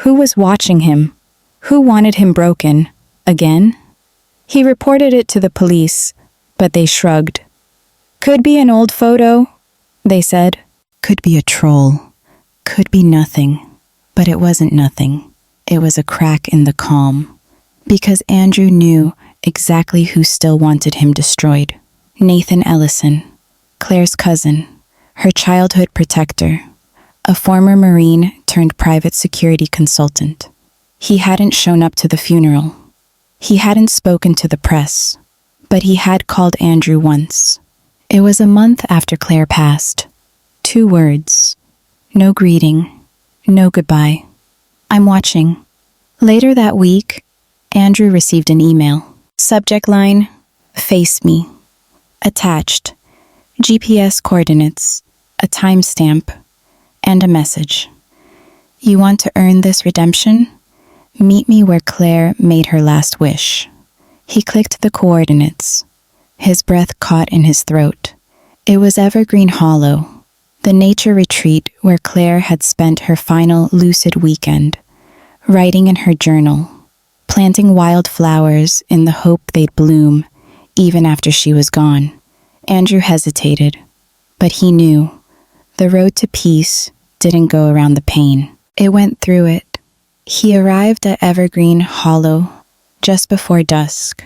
Who was watching him? Who wanted him broken? Again? He reported it to the police, but they shrugged. Could be an old photo, they said. Could be a troll. Could be nothing. But it wasn't nothing. It was a crack in the calm. Because Andrew knew exactly who still wanted him destroyed. Nathan Ellison, Claire's cousin, her childhood protector, a former Marine turned private security consultant. He hadn't shown up to the funeral. He hadn't spoken to the press, but he had called Andrew once. It was a month after Claire passed. 2 words. No greeting. No goodbye. I'm watching. Later that week, Andrew received an email. Subject line, face me. Attached, GPS coordinates, a timestamp, and a message. You want to earn this redemption? Meet me where Claire made her last wish. He clicked the coordinates. His breath caught in his throat. It was Evergreen Hollow, the nature retreat where Claire had spent her final lucid weekend, writing in her journal, planting wildflowers in the hope they'd bloom even after she was gone. Andrew hesitated, but he knew the road to peace didn't go around the pain. It went through it. He arrived at Evergreen Hollow just before dusk.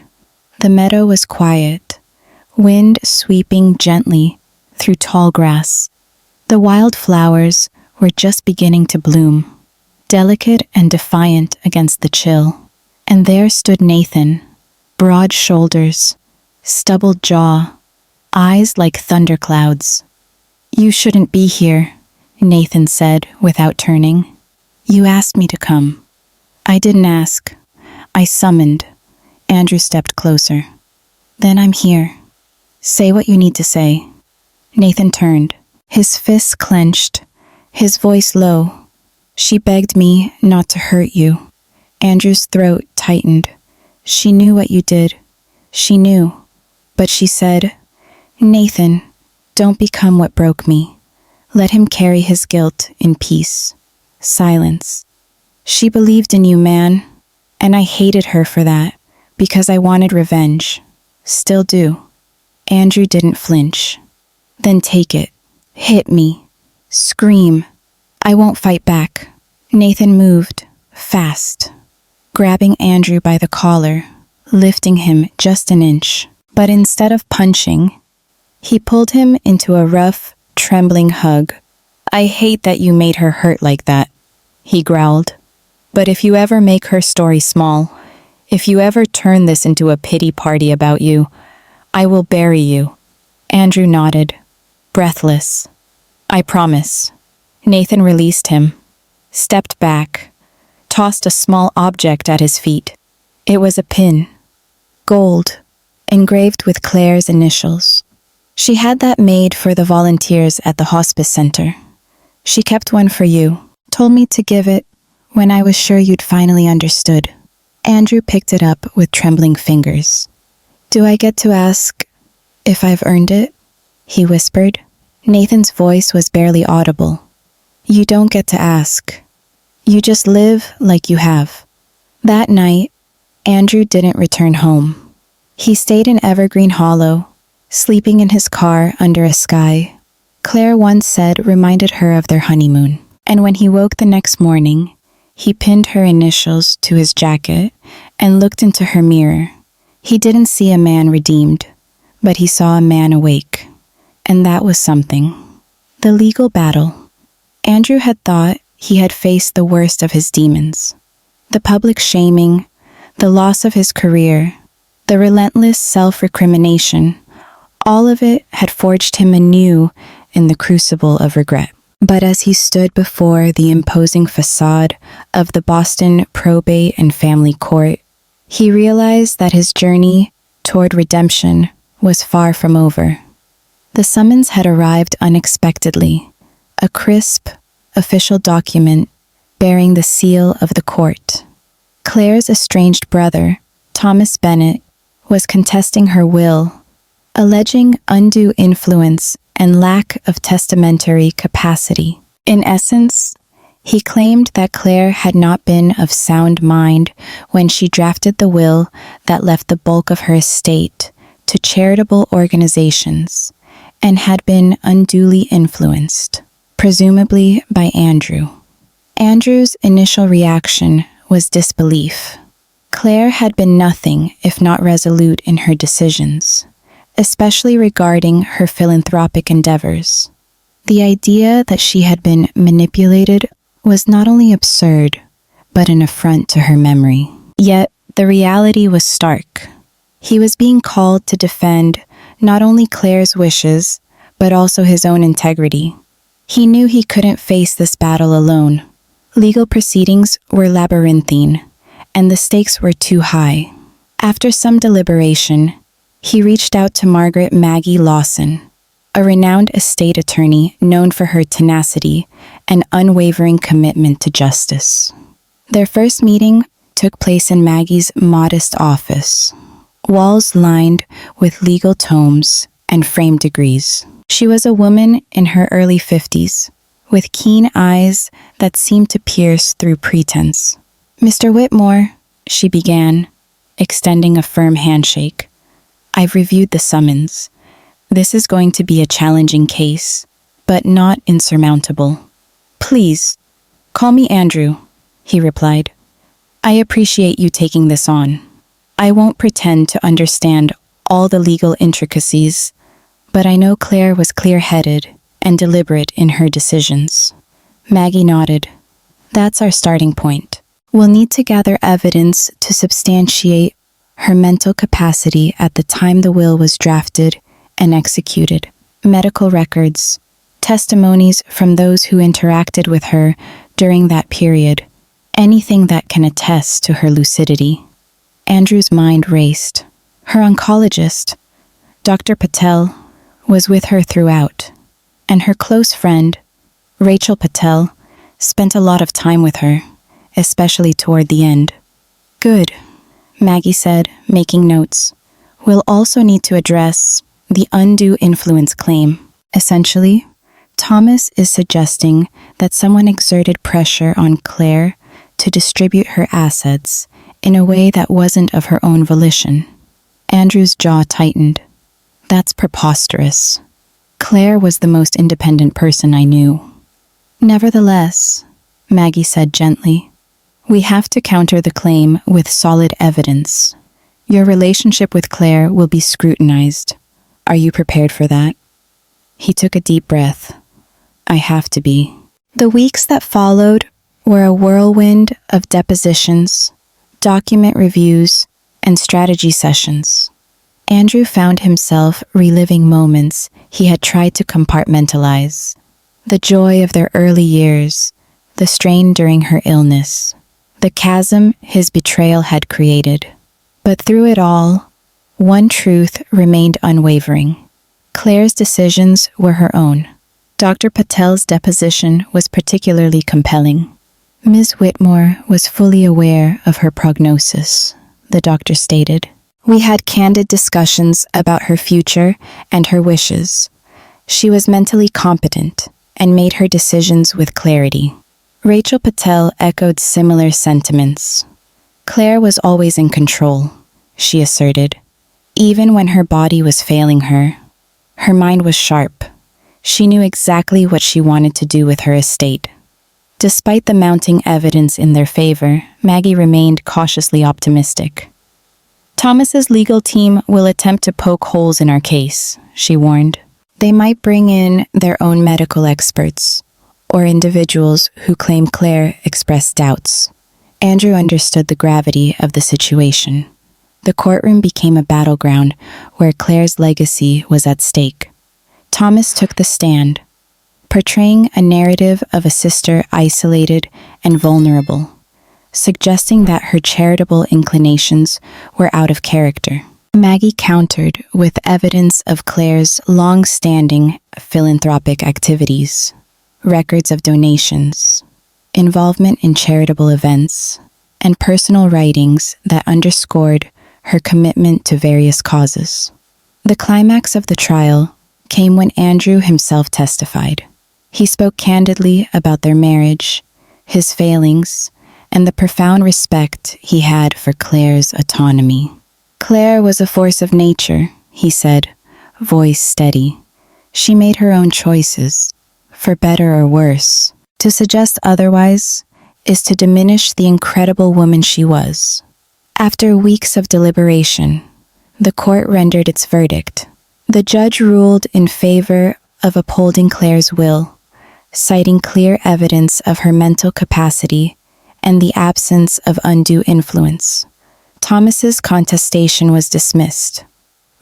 The meadow was quiet, wind sweeping gently through tall grass. The wildflowers were just beginning to bloom, delicate and defiant against the chill. And there stood Nathan, broad shoulders, stubbled jaw, eyes like thunderclouds. You shouldn't be here, Nathan said without turning. You asked me to come. I didn't ask. I summoned. Andrew stepped closer. Then I'm here. Say what you need to say. Nathan turned, his fists clenched, his voice low. She begged me not to hurt you. Andrew's throat tightened. She knew what you did. She knew. But she said, Nathan, don't become what broke me. Let him carry his guilt in peace. Silence. She believed in you, man. And I hated her for that, because I wanted revenge. Still do. Andrew didn't flinch. Then take it. Hit me. Scream. I won't fight back. Nathan moved, fast, grabbing Andrew by the collar, lifting him just an inch. But instead of punching, he pulled him into a rough, trembling hug. I hate that you made her hurt like that, he growled. But if you ever make her story small, if you ever turn this into a pity party about you, I will bury you. Andrew nodded, breathless. I promise. Nathan released him, stepped back, tossed a small object at his feet. It was a pin, gold, engraved with Claire's initials. She had that made for the volunteers at the hospice center. She kept one for you, told me to give it when I was sure you'd finally understood. Andrew picked it up with trembling fingers. Do I get to ask if I've earned it? He whispered. Nathan's voice was barely audible. You don't get to ask. You just live like you have. That night, Andrew didn't return home. He stayed in Evergreen Hollow, sleeping in his car under a sky Claire once said reminded her of their honeymoon. And when he woke the next morning, he pinned her initials to his jacket and looked into her mirror. He didn't see a man redeemed, but he saw a man awake. And that was something. The legal battle. Andrew had thought he had faced the worst of his demons. The public shaming, the loss of his career, the relentless self-recrimination, all of it had forged him anew in the crucible of regret. But as he stood before the imposing facade of the Boston Probate and Family Court, he realized that his journey toward redemption was far from over. The summons had arrived unexpectedly, a crisp, official document bearing the seal of the court. Claire's estranged brother, Thomas Bennett, was contesting her will, alleging undue influence and lack of testamentary capacity. In essence, he claimed that Claire had not been of sound mind when she drafted the will that left the bulk of her estate to charitable organizations and had been unduly influenced, presumably by Andrew. Andrew's initial reaction was disbelief. Claire had been nothing if not resolute in her decisions, especially regarding her philanthropic endeavors. The idea that she had been manipulated was not only absurd, but an affront to her memory. Yet, the reality was stark. He was being called to defend not only Claire's wishes, but also his own integrity. He knew he couldn't face this battle alone. Legal proceedings were labyrinthine, and the stakes were too high. After some deliberation, he reached out to Margaret Maggie Lawson, a renowned estate attorney known for her tenacity and unwavering commitment to justice. Their first meeting took place in Maggie's modest office, walls lined with legal tomes and framed degrees. She was a woman in her early 50s, with keen eyes that seemed to pierce through pretense. "Mr. Whitmore," she began, extending a firm handshake, "I've reviewed the summons. This is going to be a challenging case, but not insurmountable. Please, call me Andrew," he replied. "I appreciate you taking this on. I won't pretend to understand all the legal intricacies, but I know Claire was clear-headed and deliberate in her decisions." Maggie nodded. "That's our starting point. We'll need to gather evidence to substantiate her mental capacity at the time the will was drafted and executed. Medical records, testimonies from those who interacted with her during that period, anything that can attest to her lucidity." Andrew's mind raced. Her oncologist, Dr. Patel, was with her throughout, and her close friend, Rachel Patel, spent a lot of time with her, especially toward the end. "Good," Maggie said, making notes. "We'll also need to address the undue influence claim. Essentially, Thomas is suggesting that someone exerted pressure on Claire to distribute her assets in a way that wasn't of her own volition." Andrew's jaw tightened. "That's preposterous. Claire was the most independent person I knew." "Nevertheless," Maggie said gently, "we have to counter the claim with solid evidence. Your relationship with Claire will be scrutinized. Are you prepared for that?" He took a deep breath. "I have to be." The weeks that followed were a whirlwind of depositions, document reviews, and strategy sessions. Andrew found himself reliving moments he had tried to compartmentalize. The joy of their early years, the strain during her illness, the chasm his betrayal had created. But through it all, one truth remained unwavering. Claire's decisions were her own. Dr. Patel's deposition was particularly compelling. "Ms. Whitmore was fully aware of her prognosis," the doctor stated. "We had candid discussions about her future and her wishes. She was mentally competent and made her decisions with clarity." Rachel Patel echoed similar sentiments. "Claire was always in control," she asserted. "Even when her body was failing her, her mind was sharp. She knew exactly what she wanted to do with her estate." Despite the mounting evidence in their favor, Maggie remained cautiously optimistic. "Thomas's legal team will attempt to poke holes in our case," she warned. "They might bring in their own medical experts, or individuals who claim Claire expressed doubts. Andrew understood the gravity of the situation. The courtroom became a battleground where Claire's legacy was at stake. Thomas took the stand, portraying a narrative of a sister isolated and vulnerable, suggesting that her charitable inclinations were out of character. Maggie countered with evidence of Claire's long-standing philanthropic activities, records of donations, involvement in charitable events, and personal writings that underscored her commitment to various causes. The climax of the trial came when Andrew himself testified. He spoke candidly about their marriage, his failings, and the profound respect he had for Claire's autonomy. Claire was a force of nature, he said, voice steady. She made her own choices, for better or worse. To suggest otherwise is to diminish the incredible woman she was. After weeks of deliberation, the court rendered its verdict. The judge ruled in favor of upholding Claire's will, citing clear evidence of her mental capacity and the absence of undue influence. Thomas's contestation was dismissed.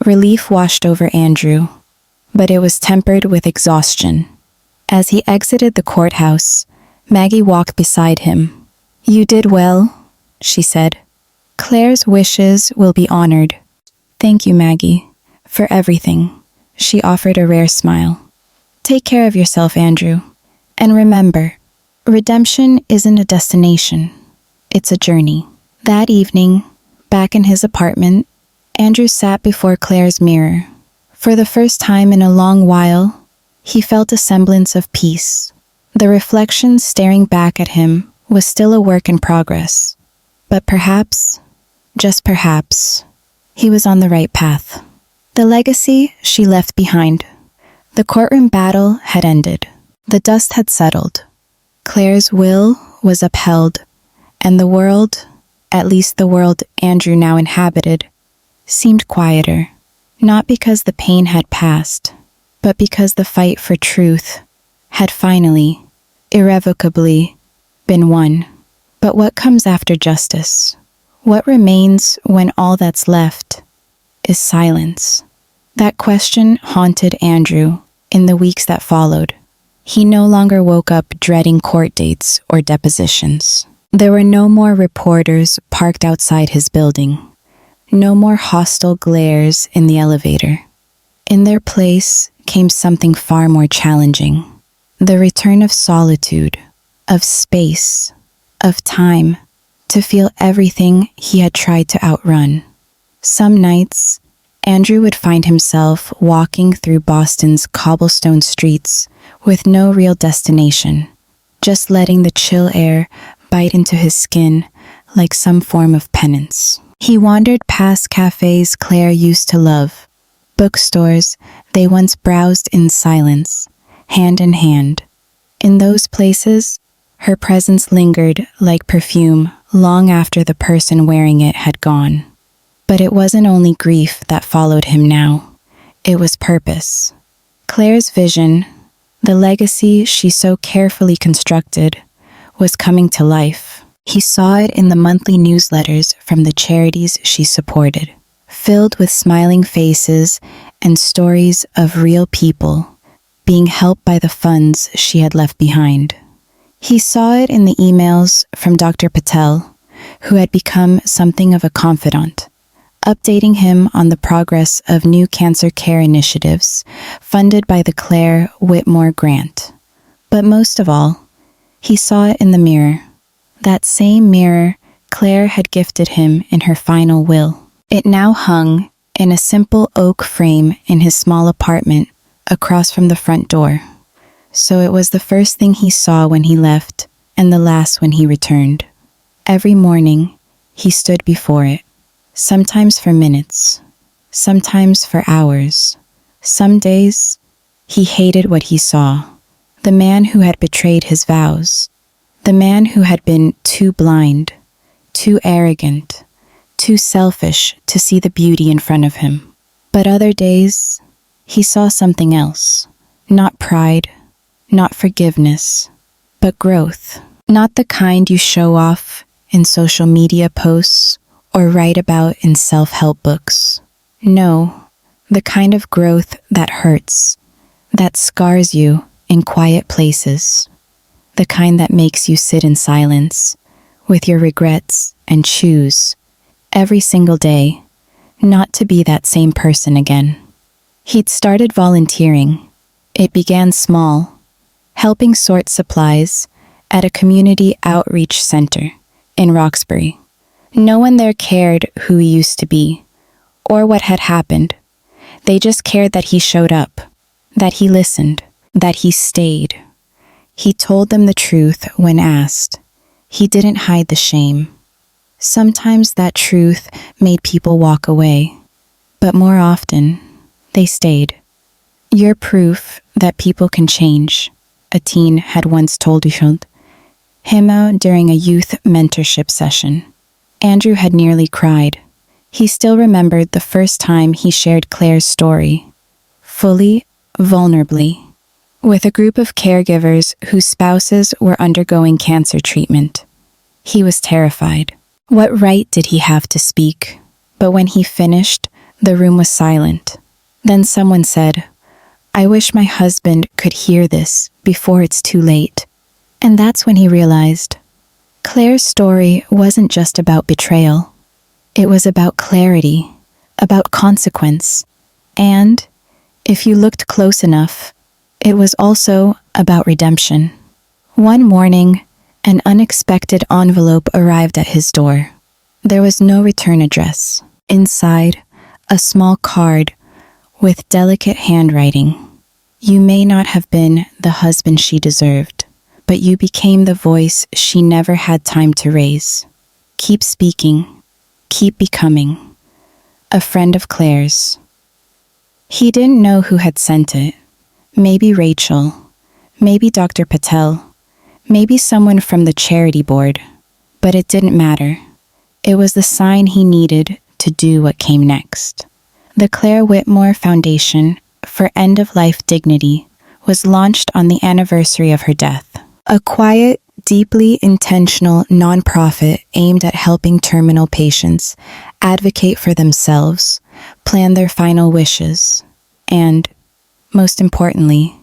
Relief washed over Andrew, but it was tempered with exhaustion. As he exited the courthouse, Maggie walked beside him. "You did well," she said. "Claire's wishes will be honored." "Thank you, Maggie, for everything," she offered a rare smile. "Take care of yourself, Andrew. And remember, redemption isn't a destination, it's a journey." That evening, back in his apartment, Andrew sat before Claire's mirror. For the first time in a long while, he felt a semblance of peace. The reflection staring back at him was still a work in progress. But perhaps, just perhaps, he was on the right path. The legacy she left behind. The courtroom battle had ended. The dust had settled. Claire's will was upheld, and the world, at least the world Andrew now inhabited, seemed quieter, not because the pain had passed, but because the fight for truth had finally, irrevocably, been won. But what comes after justice? What remains when all that's left is silence? That question haunted Andrew in the weeks that followed. He no longer woke up dreading court dates or depositions. There were no more reporters parked outside his building, no more hostile glares in the elevator. In their place came something far more challenging: the return of solitude, of space, of time, to feel everything he had tried to outrun. Some nights, Andrew would find himself walking through Boston's cobblestone streets with no real destination, just letting the chill air bite into his skin like some form of penance. He wandered past cafes Claire used to love, bookstores they once browsed in silence, hand in hand. In those places, her presence lingered like perfume long after the person wearing it had gone. But it wasn't only grief that followed him now. It was purpose. Claire's vision, the legacy she so carefully constructed, was coming to life. He saw it in the monthly newsletters from the charities she supported, filled with smiling faces and stories of real people being helped by the funds she had left behind. He saw it in the emails from Dr. Patel, who had become something of a confidant, updating him on the progress of new cancer care initiatives funded by the Claire Whitmore Grant. But most of all, he saw it in the mirror, that same mirror Claire had gifted him in her final will. It now hung in a simple oak frame in his small apartment across from the front door. So it was the first thing he saw when he left and the last when he returned. Every morning, he stood before it, sometimes for minutes, sometimes for hours. Some days, he hated what he saw. The man who had betrayed his vows. The man who had been too blind, too arrogant, too selfish to see the beauty in front of him. But other days, he saw something else. Not pride, not forgiveness, but growth. Not the kind you show off in social media posts or write about in self-help books. No, the kind of growth that hurts, that scars you in quiet places. The kind that makes you sit in silence with your regrets and choose every single day not to be that same person again. He'd started volunteering. It began small, helping sort supplies at a community outreach center in Roxbury. No one there cared who he used to be or what had happened. They just cared that he showed up, that he listened, that he stayed. He told them the truth when asked. He didn't hide the shame. Sometimes that truth made people walk away, but more often, they stayed. "You're proof that people can change," a teen had once told him during a youth mentorship session. Andrew had nearly cried. He still remembered the first time he shared Claire's story, fully, vulnerably, with a group of caregivers whose spouses were undergoing cancer treatment. He was terrified. What right did he have to speak? But when he finished, the room was silent. Then someone said, "I wish my husband could hear this before it's too late." And that's when he realized Claire's story wasn't just about betrayal. It was about clarity, about consequence, and, if you looked close enough, it was also about redemption. One morning, an unexpected envelope arrived at his door. There was no return address. Inside, a small card with delicate handwriting. "You may not have been the husband she deserved, but you became the voice she never had time to raise. Keep speaking, keep becoming." A friend of Claire's. He didn't know who had sent it. Maybe Rachel, maybe Dr. Patel, maybe someone from the charity board, but it didn't matter. It was the sign he needed to do what came next. The Claire Whitmore Foundation for End-of-Life Dignity was launched on the anniversary of her death. A quiet, deeply intentional nonprofit aimed at helping terminal patients advocate for themselves, plan their final wishes, and, most importantly,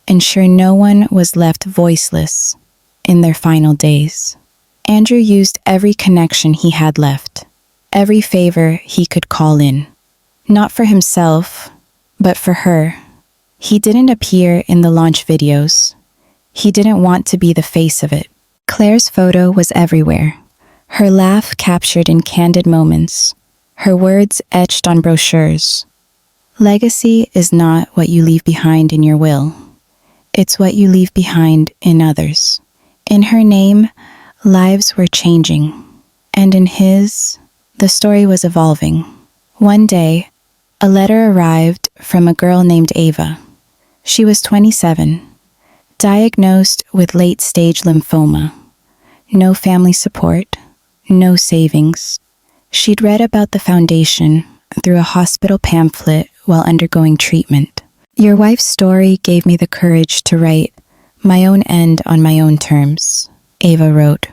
ensure no one was left voiceless in their final days. Andrew used every connection he had left, every favor he could call in. Not for himself, but for her. He didn't appear in the launch videos. He didn't want to be the face of it. Claire's photo was everywhere. Her laugh captured in candid moments. Her words etched on brochures. Legacy is not what you leave behind in your will. It's what you leave behind in others. In her name, lives were changing. And in his, the story was evolving. One day, a letter arrived from a girl named Ava. She was 27, diagnosed with late-stage lymphoma. No family support, no savings. She'd read about the foundation through a hospital pamphlet while undergoing treatment. "Your wife's story gave me the courage to write my own end on my own terms," Ava wrote.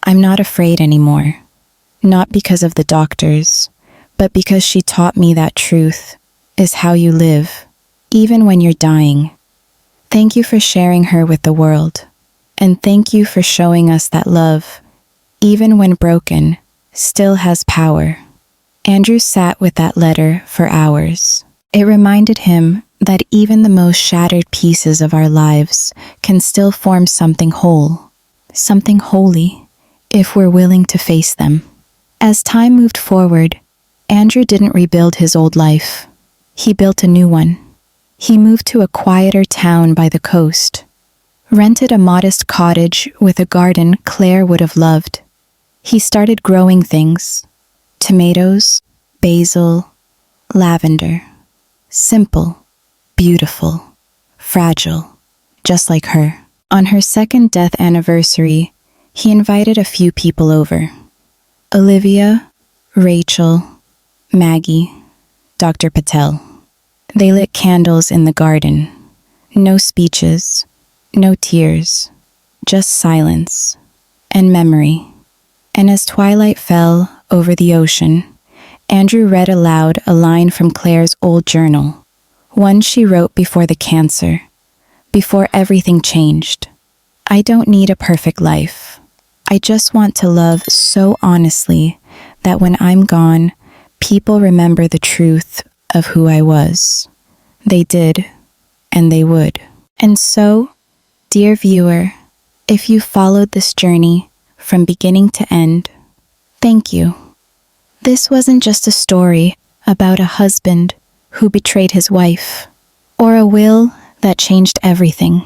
"I'm not afraid anymore, not because of the doctors, but because she taught me that truth is how you live, even when you're dying. Thank you for sharing her with the world, and thank you for showing us that love, even when broken, still has power." Andrew sat with that letter for hours. It reminded him that even the most shattered pieces of our lives can still form something whole, something holy, if we're willing to face them. As time moved forward, Andrew didn't rebuild his old life. He built a new one. He moved to a quieter town by the coast, rented a modest cottage with a garden Claire would have loved. He started growing things: tomatoes, basil, lavender. Simple, beautiful, fragile, just like her. On her second death anniversary, he invited a few people over. Olivia, Rachel, Maggie, Dr. Patel. They lit candles in the garden. No speeches, no tears, just silence and memory. And as twilight fell over the ocean, Andrew read aloud a line from Claire's old journal, one she wrote before the cancer, before everything changed. I don't need a perfect life. I just want to love so honestly that when I'm gone, people remember the truth of who I was. They did, and they would. And so, dear viewer, if you followed this journey from beginning to end, thank you. This wasn't just a story about a husband who betrayed his wife, or a will that changed everything.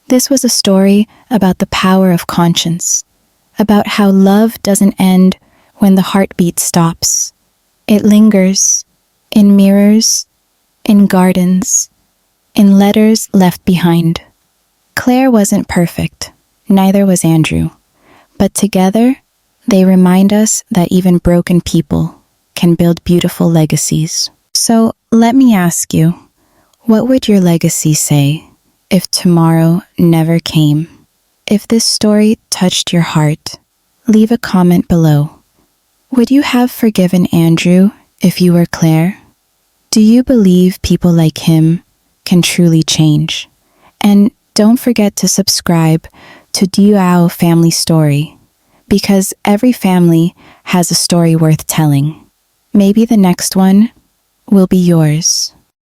This was a story about the power of conscience, about how love doesn't end when the heartbeat stops. It lingers in mirrors, in gardens, in letters left behind. Claire wasn't perfect, neither was Andrew, but together they remind us that even broken people can build beautiful legacies. So let me ask you, what would your legacy say if tomorrow never came? If this story touched your heart, leave a comment below. Would you have forgiven Andrew if you were Claire? Do you believe people like him can truly change? And don't forget to subscribe to Diao Family Story, because every family has a story worth telling. Maybe the next one will be yours.